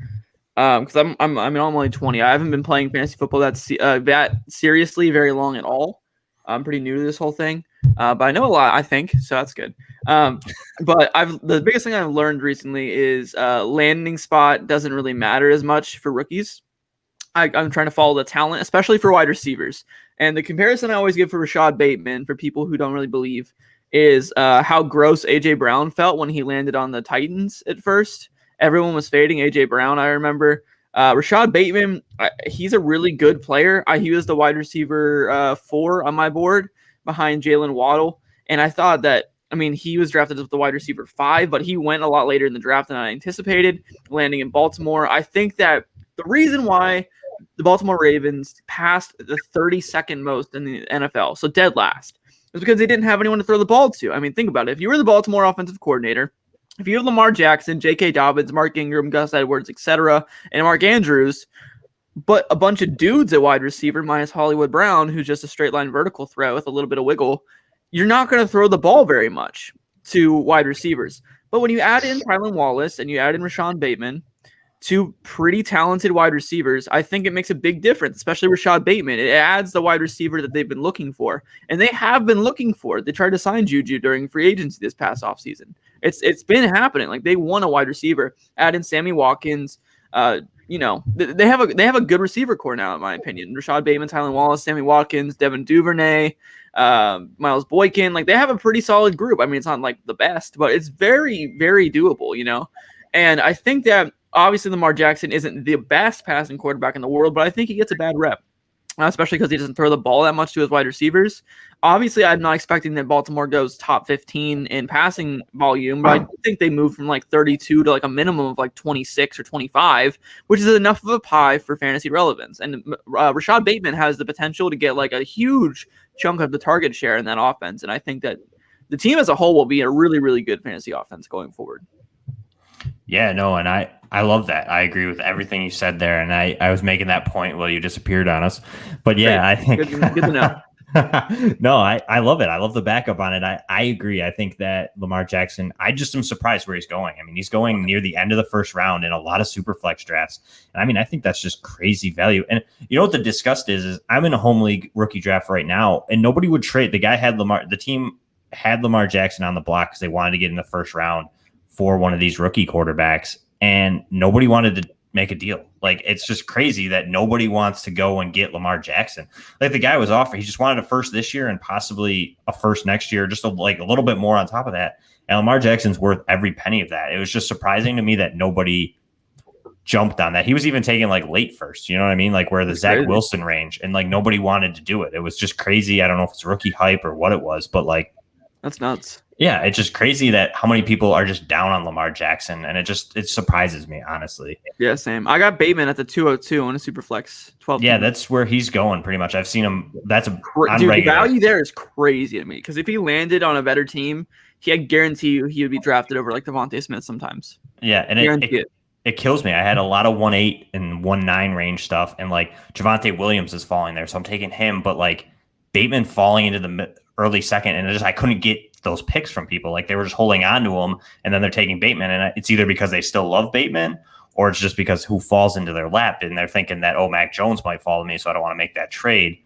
because I'm only 20. I haven't been playing fantasy football that seriously very long at all. I'm pretty new to this whole thing, but I know a lot. I think so. That's good. But the biggest thing I've learned recently is landing spot doesn't really matter as much for rookies. I'm trying to follow the talent, especially for wide receivers. And the comparison I always give for Rashad Bateman, for people who don't really believe, is how gross A.J. Brown felt when he landed on the Titans at first. everyone was fading A.J. Brown, I remember. Rashad Bateman, he's a really good player. He was the wide receiver 4 on my board behind Jalen Waddle. And I thought that, he was drafted as the wide receiver 5, but he went a lot later in the draft than I anticipated, landing in Baltimore. I think that the reason why the Baltimore Ravens passed the 32nd most in the NFL, so dead last, is because they didn't have anyone to throw the ball to. Think about it. If you were the Baltimore offensive coordinator, if you have Lamar Jackson, J.K. Dobbins, Mark Ingram, Gus Edwards, etc., and Mark Andrews, but a bunch of dudes at wide receiver minus Hollywood Brown, who's just a straight line vertical threat with a little bit of wiggle, you're not going to throw the ball very much to wide receivers. But when you add in Tylan Wallace and you add in Rashad Bateman, 2 pretty talented wide receivers, I think it makes a big difference, especially Rashad Bateman. It adds the wide receiver that they've been looking for. And they have been looking for it. They tried to sign Juju during free agency this past offseason. It's been happening. Like, they want a wide receiver. Add in Sammy Watkins. They have a good receiver core now, in my opinion. Rashad Bateman, Tylan Wallace, Sammy Watkins, Devin Duvernay, Miles Boykin. Like, they have a pretty solid group. It's not like the best, but it's very, very doable, And I think that obviously Lamar Jackson isn't the best passing quarterback in the world, but I think he gets a bad rep, especially because he doesn't throw the ball that much to his wide receivers. Obviously, I'm not expecting that Baltimore goes top 15 in passing volume, but I think they move from like 32 to like a minimum of like 26 or 25, which is enough of a pie for fantasy relevance. And Rashad Bateman has the potential to get like a huge chunk of the target share in that offense. And I think that the team as a whole will be a really, really good fantasy offense going forward. Yeah, no, and I love that. I agree with everything you said there, and I was making that point while you disappeared on us. But yeah, great. I think good to know. No, I love it. I love the backup on it. I agree. I think that Lamar Jackson, I just am surprised where he's going. He's going near the end of the first round in a lot of super flex drafts. And I think that's just crazy value. And you know what the disgust is I'm in a home league rookie draft right now, and nobody would trade. The team had Lamar Jackson on the block because they wanted to get in the first round for one of these rookie quarterbacks, and nobody wanted to make a deal. Like, it's just crazy that nobody wants to go and get Lamar Jackson. Like, the guy was offered, he just wanted a first this year and possibly a first next year, just a little bit more on top of that. And Lamar Jackson's worth every penny of that. It was just surprising to me that nobody jumped on that. He was even taken like late first, you know what I mean? Like where the Zach Wilson range, and like nobody wanted to do it. It was just crazy. I don't know if it's rookie hype or what it was, but like, that's nuts. Yeah, it's just crazy that how many people are just down on Lamar Jackson, and it surprises me, honestly. Yeah, same. I got Bateman at the 202 on a Superflex 12. Yeah, that's where he's going pretty much. I've seen him. That's the value there is crazy to me, because if he landed on a better team, I guarantee you he would be drafted over like Devontae Smith sometimes. Yeah, and it kills me. I had a lot of 1.8 and 1.9 range stuff, and like Javonte Williams is falling there, so I'm taking him. But like Bateman falling into the early second, and I couldn't get those picks from people. Like, they were just holding on to him, and then they're taking Bateman, and it's either because they still love Bateman, or it's just because who falls into their lap, and they're thinking that, oh, Mac Jones might fall to me, so I don't want to make that trade.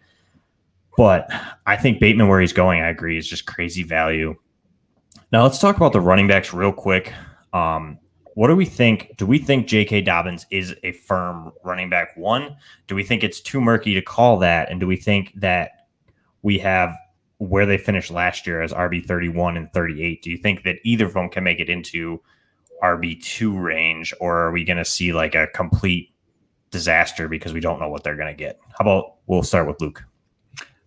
But I think Bateman, where he's going, I agree, is just crazy value. Now let's talk about the running backs real quick. What do we think? Do we think J.K. Dobbins is a firm running back 1? Do we think it's too murky to call that? And do we think that we have where they finished last year as RB 31 and 38? Do you think that either of them can make it into RB2 range, or are we going to see like a complete disaster because we don't know what they're going to get? How about we'll start with Luke?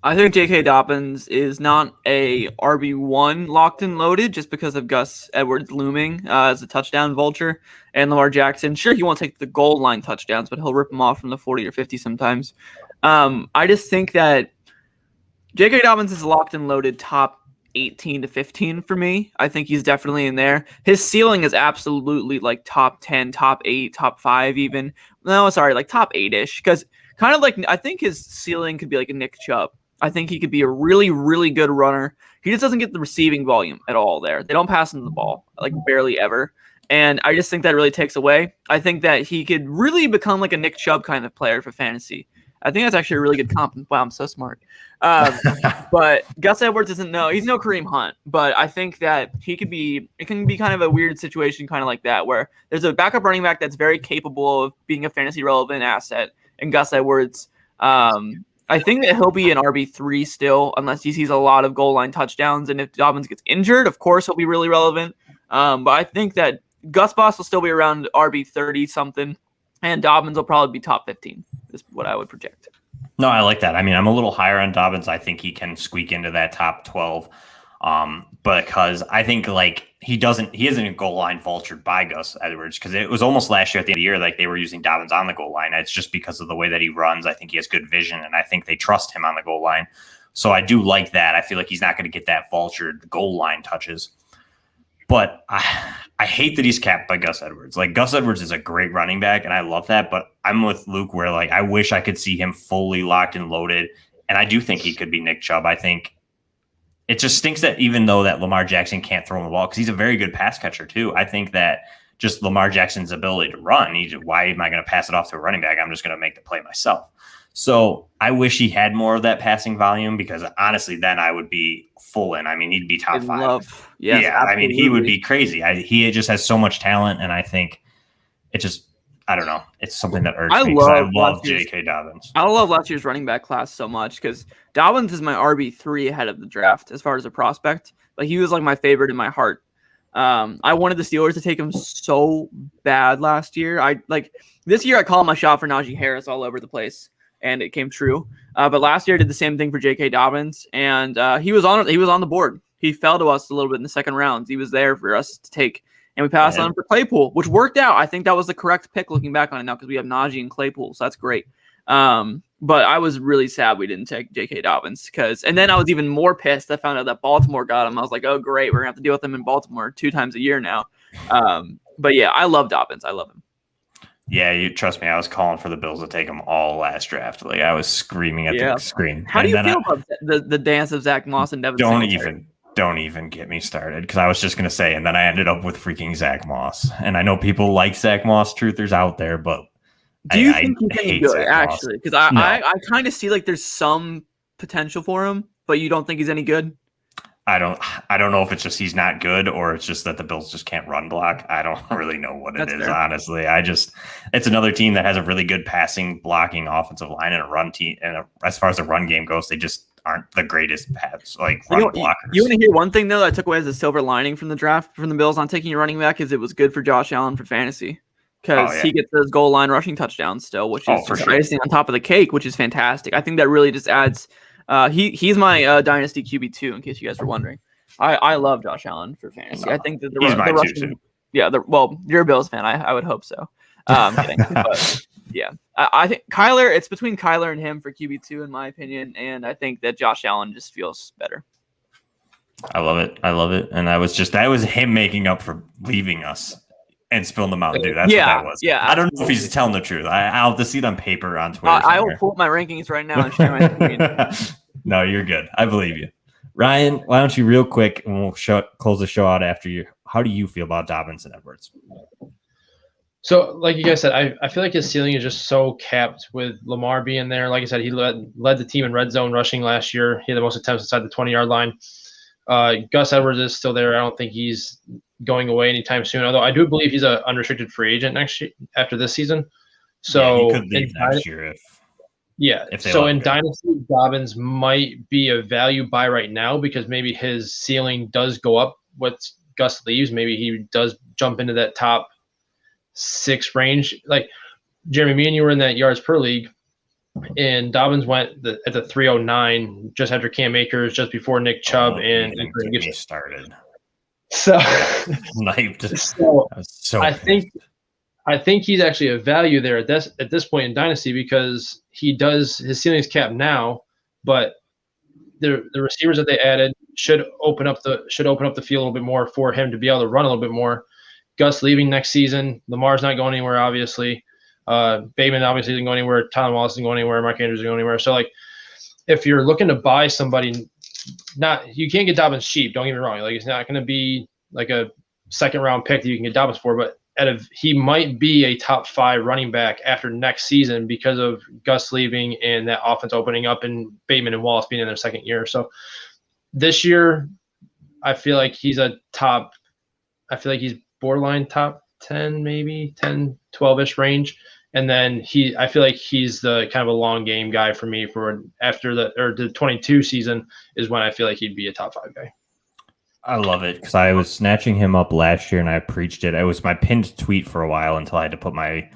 I think J.K. Dobbins is not a RB1 locked and loaded just because of Gus Edwards looming as a touchdown vulture, and Lamar Jackson. Sure, he won't take the goal line touchdowns, but he'll rip them off from the 40 or 50 sometimes. I just think that J.K. Dobbins is locked and loaded top 18 to 15 for me. I think he's definitely in there. His ceiling is absolutely like top 10, top 8, top 5 even. No, sorry, like top 8-ish. Because kind of like, I think his ceiling could be like a Nick Chubb. I think he could be a really, really good runner. He just doesn't get the receiving volume at all there. They don't pass him the ball, like barely ever. And I just think that really takes away. I think that he could really become like a Nick Chubb kind of player for fantasy. I think that's actually a really good comp. Wow, I'm so smart. But Gus Edwards he's no Kareem Hunt, but I think that it can be kind of a weird situation kind of like that, where there's a backup running back that's very capable of being a fantasy relevant asset, and Gus Edwards, I think that he'll be an RB3 still, unless he sees a lot of goal line touchdowns. And if Dobbins gets injured, of course, he'll be really relevant. But I think that Gus Boss will still be around RB 30 something, and Dobbins will probably be top 15. Is what I would project. No, I like that. I mean, I'm a little higher on Dobbins. I think he can squeak into that top 12. Because I think like he isn't a goal line vultured by Gus Edwards, because it was almost last year at the end of the year like they were using Dobbins on the goal line. It's just because of the way that he runs. I think he has good vision, and I think they trust him on the goal line. So I do like that. I feel like he's not going to get that vultured goal line touches. But I hate that he's capped by Gus Edwards. Like, Gus Edwards is a great running back, and I love that. But I'm with Luke where, like, I wish I could see him fully locked and loaded. And I do think he could be Nick Chubb. I think it just stinks that even though that Lamar Jackson can't throw him the ball, because he's a very good pass catcher too. I think that just Lamar Jackson's ability to run, why am I going to pass it off to a running back? I'm just going to make the play myself. So I wish he had more of that passing volume, because honestly, then I would be full in. I mean, he'd be top 5. Yes, yeah, absolutely. I mean, he would be crazy. He just has so much talent, and I think it just, I don't know. It's something that irks me, because I love J.K. Dobbins. I love last year's running back class so much, because Dobbins is my RB3 ahead of the draft as far as a prospect. Like, he was like my favorite in my heart. I wanted the Steelers to take him so bad last year. This year I called my shot for Najee Harris all over the place, and it came true. But last year I did the same thing for J.K. Dobbins, and he was on the board. He fell to us a little bit in the second round. He was there for us to take, and we passed on him for Claypool, which worked out. I think that was the correct pick looking back on it now, because we have Najee and Claypool, so that's great. But I was really sad we didn't take J.K. Dobbins, and then I was even more pissed. I found out that Baltimore got him. I was like, oh, great. We're going to have to deal with him in Baltimore 2 times a year now. But yeah, I love Dobbins. I love him. Yeah, you trust me. I was calling for the Bills to take him all last draft. Like, I was screaming at the screen. How do you feel about the dance of Zach Moss and Devin Singletary? Don't even get me started, because I was just going to say, and then I ended up with freaking Zach Moss. And I know people like Zach Moss truthers out there, but do you think he's any good, actually? Because I kind of see like there's some potential for him, but you don't think he's any good? I don't know if it's just he's not good, or it's just that the Bills just can't run block. I don't really know what it is, honestly. It's another team that has a really good passing, blocking offensive line, and a run team. And as far as the run game goes, they just aren't the greatest run blockers. You want to hear one thing though that I took away as a silver lining from the draft from the Bills on taking your running back is it was good for Josh Allen for fantasy, because he gets those goal line rushing touchdowns still, which is icing on top of the cake, which is fantastic. I think that really just adds. He's my dynasty QB2, in case you guys were wondering. I love Josh Allen for fantasy. I think that he's my too. Yeah, you're a Bills fan. I would hope so. Kidding. But yeah, I think Kyler. It's between Kyler and him for QB2, in my opinion, and I think that Josh Allen just feels better. I love it, and that was him making up for leaving us and spilling the Mountain Dew. That's what that was. Yeah, I don't know if he's telling the truth. I'll have to see it on paper on Twitter. I will pull up my rankings right now and share my screen. No, you're good. I believe you. Ryan, why don't you real quick, and we'll close the show out after you. How do you feel about Dobbins and Edwards? So, like you guys said, I feel like his ceiling is just so capped with Lamar being there. Like I said, he led the team in red zone rushing last year. He had the most attempts inside the 20-yard line. Gus Edwards is still there. I don't think he's going away anytime soon, although I do believe he's an unrestricted free agent next year after this season. So he could leave next year in Dynasty, Dobbins might be a value buy right now, because maybe his ceiling does go up once Gus leaves. Maybe he does jump into that top 6 range. Like, Jeremy, me and you were in that yards per league, and Dobbins went at the 309 just after Cam Akers, just before Nick Chubb, and get me started. So, sniped. So I think he's actually a value there at this point in Dynasty, because his ceiling's capped now, but the receivers that they added should open up the field a little bit more for him to be able to run a little bit more. Gus leaving next season, Lamar's not going anywhere, obviously. Bateman obviously isn't going anywhere. Tyler Wallace isn't going anywhere. Mark Andrews isn't going anywhere. So, like, if you're looking to buy somebody, you can't get Dobbins cheap. Don't get me wrong. Like, it's not going to be like a second-round pick that you can get Dobbins for, but he might be a top 5 running back after next season because of Gus leaving and that offense opening up and Bateman and Wallace being in their second year. So this year, I feel like he's borderline top 10, maybe 10, 12-ish range. And then I feel like he's the kind of a long game guy for me for after the 22 season is when I feel like he'd be a top 5 guy. I love it because I was snatching him up last year and I preached it. It was my pinned tweet for a while until I had to put my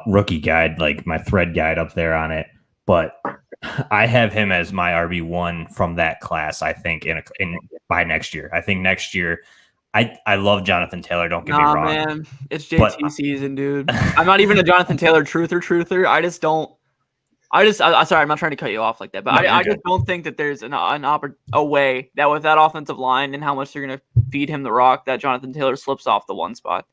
rookie guide, like my thread guide up there on it. But I have him as my RB1 from that class, I think, by next year. I think next year, I love Jonathan Taylor. Don't get me wrong. Man, it's JT season, dude. I'm not even a Jonathan Taylor truther. Sorry, I'm not trying to cut you off like that, but I just don't think that there's a way that with that offensive line and how much they're going to feed him the rock that Jonathan Taylor slips off the one spot.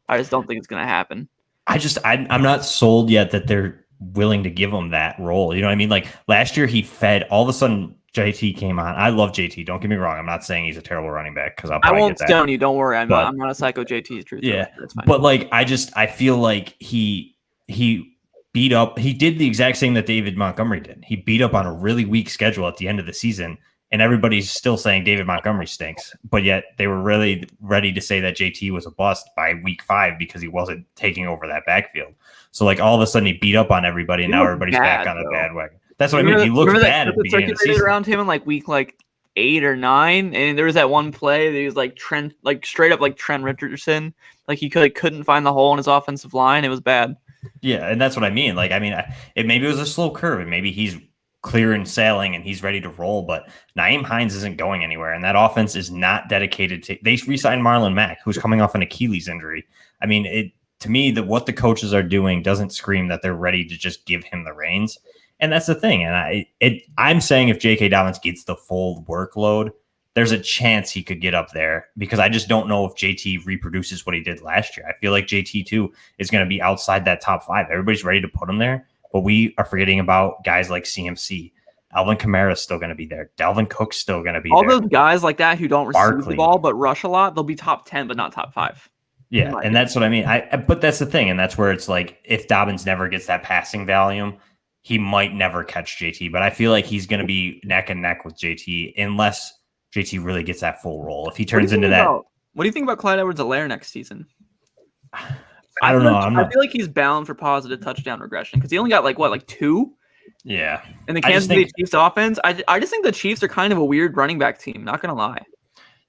I just don't think it's going to happen. I'm not sold yet that they're willing to give him that role. You know what I mean? Like last year he fed, all of a sudden JT came on. I love JT. Don't get me wrong. I'm not saying he's a terrible running back because I won't stone you. Don't worry. I'm not a psycho JT truth. Yeah. That's fine. But like, I feel like he beat up. He did the exact same that David Montgomery did. He beat up on a really weak schedule at the end of the season, and everybody's still saying David Montgomery stinks. But yet they were really ready to say that JT was a bust by week 5 because he wasn't taking over that backfield. So like all of a sudden he beat up on everybody, and now everybody's back on the bandwagon. That's what I mean. He looked bad at the beginning of the season. Around him in like week 8 or 9, and there was that one play that he was like straight up like Trent Richardson, like he couldn't find the hole in his offensive line. It was bad. Yeah, and that's what I mean. Like, I mean, maybe it was a slow curve, and maybe he's clear and sailing, and he's ready to roll. But Nyheim Hines isn't going anywhere, and that offense is not dedicated to. They re-signed Marlon Mack, who's coming off an Achilles injury. I mean, to me, what the coaches are doing doesn't scream that they're ready to just give him the reins, and that's the thing. And I'm saying if J.K. Dobbins gets the full workload, there's a chance he could get up there because I just don't know if JT reproduces what he did last year. I feel like JT too is going to be outside that top 5. Everybody's ready to put him there, but we are forgetting about guys like CMC. Alvin Kamara is still going to be there. Dalvin Cook's still going to be there. All those guys like that who don't receive the ball but rush a lot, they'll be top 10 but not top 5. Yeah, and that's what I mean. But that's the thing, and that's where it's like if Dobbins never gets that passing volume, he might never catch JT. But I feel like he's going to be neck and neck with JT unless JT really gets that full role. If he turns into that. What do you think about Clyde Edwards-Helaire next season? I don't know. I feel like he's bound for positive touchdown regression because he only got like 2? Yeah. And the Kansas City Chiefs offense, I just think the Chiefs are kind of a weird running back team, not going to lie.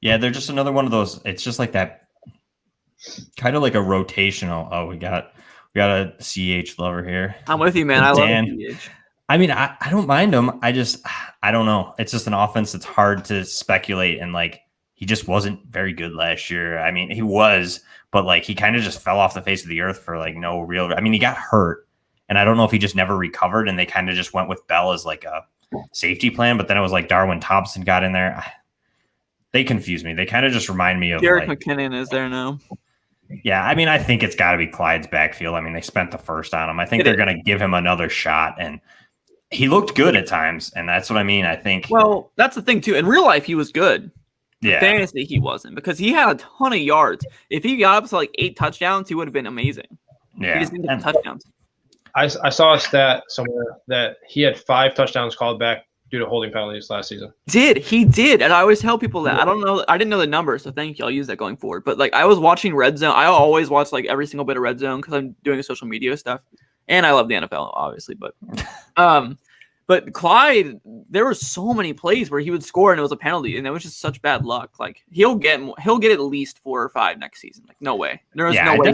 Yeah, they're just another one of those. It's just like that, kind of like a rotational. Oh, we got a CH lover here. I'm with you, man. I love CH. I mean, I don't mind him. I don't know. It's just an offense that's hard to speculate. And like, he just wasn't very good last year. I mean, he was, but like, he kind of just fell off the face of the earth for like no real, I mean, he got hurt and I don't know if he just never recovered and they kind of just went with Bell as like a safety plan. But then it was like Darwin Thompson got in there. They confuse me. They kind of just remind me of Derek McKinnon is there now. Yeah, I mean, I think it's got to be Clyde's backfield. I mean, they spent the first on him. I think they're going to give him another shot and he looked good at times, and that's what I mean. I think. Well, that's the thing too. In real life, he was good. Yeah. Fantasy, he wasn't because he had a ton of yards. If he got up to like 8 touchdowns, he would have been amazing. Yeah. He just didn't get touchdowns. I saw a stat somewhere that he had 5 touchdowns called back due to holding penalties last season. He did, and I always tell people that. I don't know. I didn't know the number, so thank you. I'll use that going forward. But like, I was watching Red Zone. I always watch like every single bit of Red Zone because I'm doing social media stuff, and I love the NFL, obviously. But Clyde, there were so many plays where he would score and it was a penalty, and it was just such bad luck. Like he'll get at least 4 or 5 next season. Like no way. There is no way.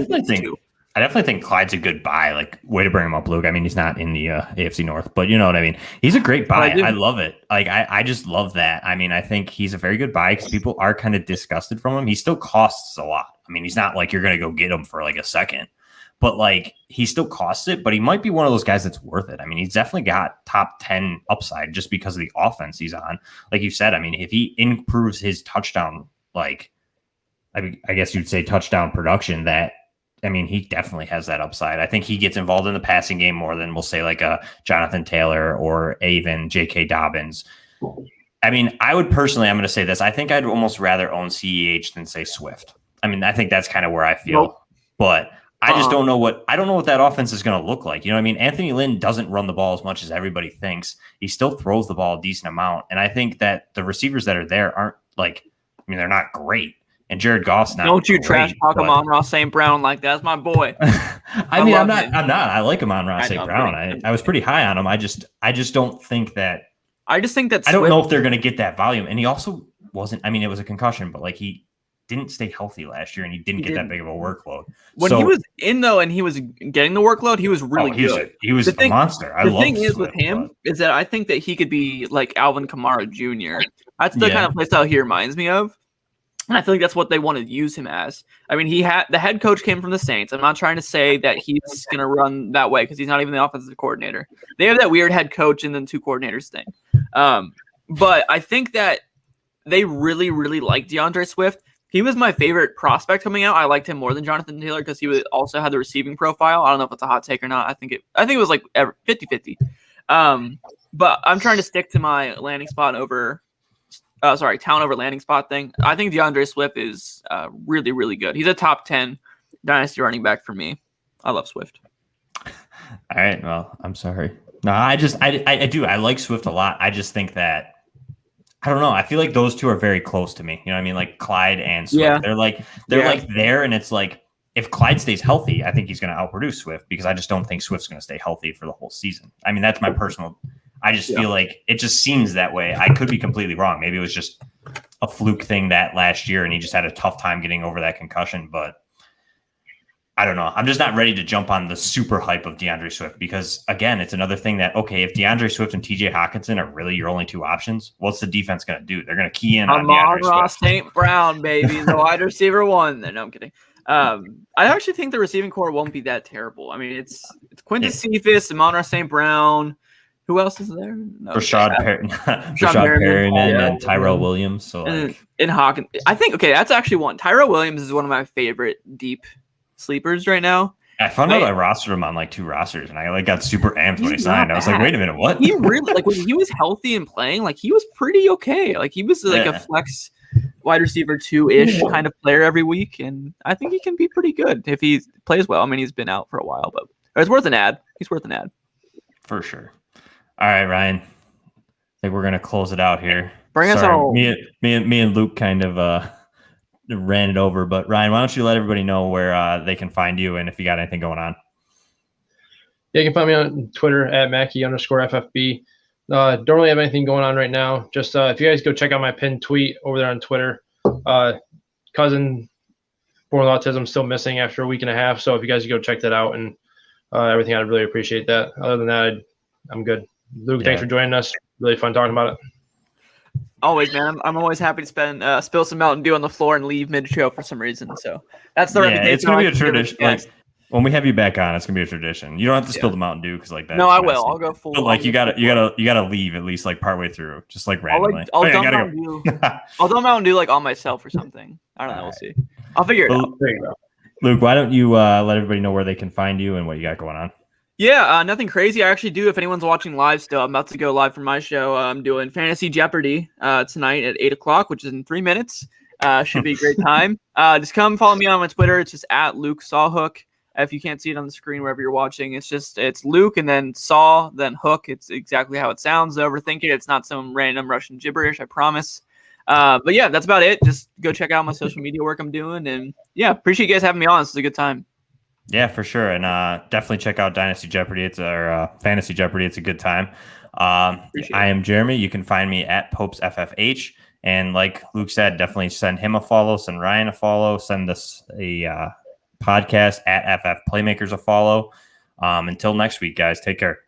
I definitely think Clyde's a good buy. Like way to bring him up, Luke. I mean, he's not in the AFC North, but you know what I mean. He's a great buy. I love it. Like I just love that. I mean, I think he's a very good buy because people are kind of disgusted from him. He still costs a lot. I mean, he's not like you're gonna go get him for like a second. But like he still costs it, but he might be one of those guys that's worth it. I mean, he's definitely got top 10 upside just because of the offense he's on. Like you said, I mean, if he improves his touchdown, like I guess you'd say touchdown production, he definitely has that upside. I think he gets involved in the passing game more than we'll say like a Jonathan Taylor or even J.K. Dobbins. I mean, I would personally, I'm going to say this. I think I'd almost rather own CEH than say Swift. I mean, I think that's kind of where I feel, but I just don't know what that offense is going to look like. You know what I mean? Anthony Lynn doesn't run the ball as much as everybody thinks. He still throws the ball a decent amount. And I think that the receivers that are there aren't like, I mean, they're not great. And Jared Goff's not. Don't you trash talk Amon-Ra St. Brown like that. That's my boy. I'm not. I like Amon-Ra St. Brown. I was pretty high on him. I just don't think that. I just think that I don't know if they're going to get that volume. And he also wasn't. I mean, it was a concussion, but like he didn't stay healthy last year, and he didn't get that big of a workload. When he was in though, and he was getting the workload, he was really good. He was a monster. The thing is with him is that I think that he could be like Alvin Kamara Jr. That's the kind of play style he reminds me of. And I feel like that's what they want to use him as. I mean, the head coach came from the Saints. I'm not trying to say that he's going to run that way because he's not even the offensive coordinator. They have that weird head coach and then two coordinators thing. But I think that they really, really like DeAndre Swift. He was my favorite prospect coming out. I liked him more than Jonathan Taylor because he also had the receiving profile. I don't know if it's a hot take or not. I think it was like 50-50. But I'm trying to stick to my landing spot town over landing spot thing. I think DeAndre Swift is really, really good. He's a top 10 dynasty running back for me. I love Swift. All right. Well, I'm sorry. No, I do. I like Swift a lot. I just think that, I don't know. I feel like those two are very close to me. You know what I mean? Like Clyde and Swift. Yeah. They're like there, and it's like if Clyde stays healthy, I think he's going to outproduce Swift because I just don't think Swift's going to stay healthy for the whole season. I mean, that's my personal. I just feel like it just seems that way. I could be completely wrong. Maybe it was just a fluke thing that last year, and he just had a tough time getting over that concussion. But I don't know. I'm just not ready to jump on the super hype of DeAndre Swift because, again, it's another thing that, okay, if DeAndre Swift and TJ Hockenson are really your only two options, what's the defense going to do? They're going to key in on DeAndre Ross St. Brown, baby, the wide receiver one. No, I'm kidding. I actually think the receiving core won't be that terrible. I mean, it's Quintus Cephas, Amon-Ra St. Brown. Who else is there? No, Rashad Perriman and Tyra Williams. So in Hawkins, I think that's actually one. Tyra Williams is one of my favorite deep sleepers right now. I found out I rostered him on like 2 rosters, and I got super amped when he signed. I was like, wait a minute, what? He really when he was healthy and playing, he was pretty okay. He was a flex wide receiver 2-ish kind of player every week, and I think he can be pretty good if he plays well. I mean, he's been out for a while, but it's worth an ad. He's worth an ad for sure. All right, Ryan. I think we're gonna close it out here. Bring us home. Me and Luke kind of ran it over, but Ryan, why don't you let everybody know where they can find you and if you got anything going on? Yeah, you can find me on Twitter at Mackey_FFB. Don't really have anything going on right now. Just if you guys go check out my pinned tweet over there on Twitter. Cousin born with autism still missing after a week and a half. So if you guys go check that out and everything, I'd really appreciate that. Other than that, I'm good. Luke, thanks for joining us. Really fun talking about it. Always, man. I'm always happy to spill some Mountain Dew on the floor and leave mid-show for some reason. So that's the reputation. It's gonna be a tradition. When we have you back on, it's gonna be a tradition. You don't have to spill the Mountain Dew because that. No, I will. I'll go full. But you gotta leave at least partway through, just randomly. I'll dump Mountain Dew on myself or something. I don't know. We'll see. I'll figure it out. There you go. Luke, why don't you let everybody know where they can find you and what you got going on? Yeah, nothing crazy. I actually do. If anyone's watching live still, I'm about to go live from my show. I'm doing Fantasy Jeopardy tonight at 8 o'clock, which is in 3 minutes. Should be a great time. Just come follow me on my Twitter. It's just at Luke Sawhook. If you can't see it on the screen wherever you're watching, it's Luke and then Saw, then Hook. It's exactly how it sounds. Overthink it. It's not some random Russian gibberish, I promise. But yeah, that's about it. Just go check out my social media work I'm doing. And yeah, appreciate you guys having me on. This is a good time. Yeah, for sure. And definitely check out Dynasty Jeopardy. It's our Fantasy Jeopardy. It's a good time. I am Jeremy. You can find me at Popes FFH. And like Luke said, definitely send him a follow, send Ryan a follow, send us a podcast at FF Playmakers a follow. Until next week, guys, take care.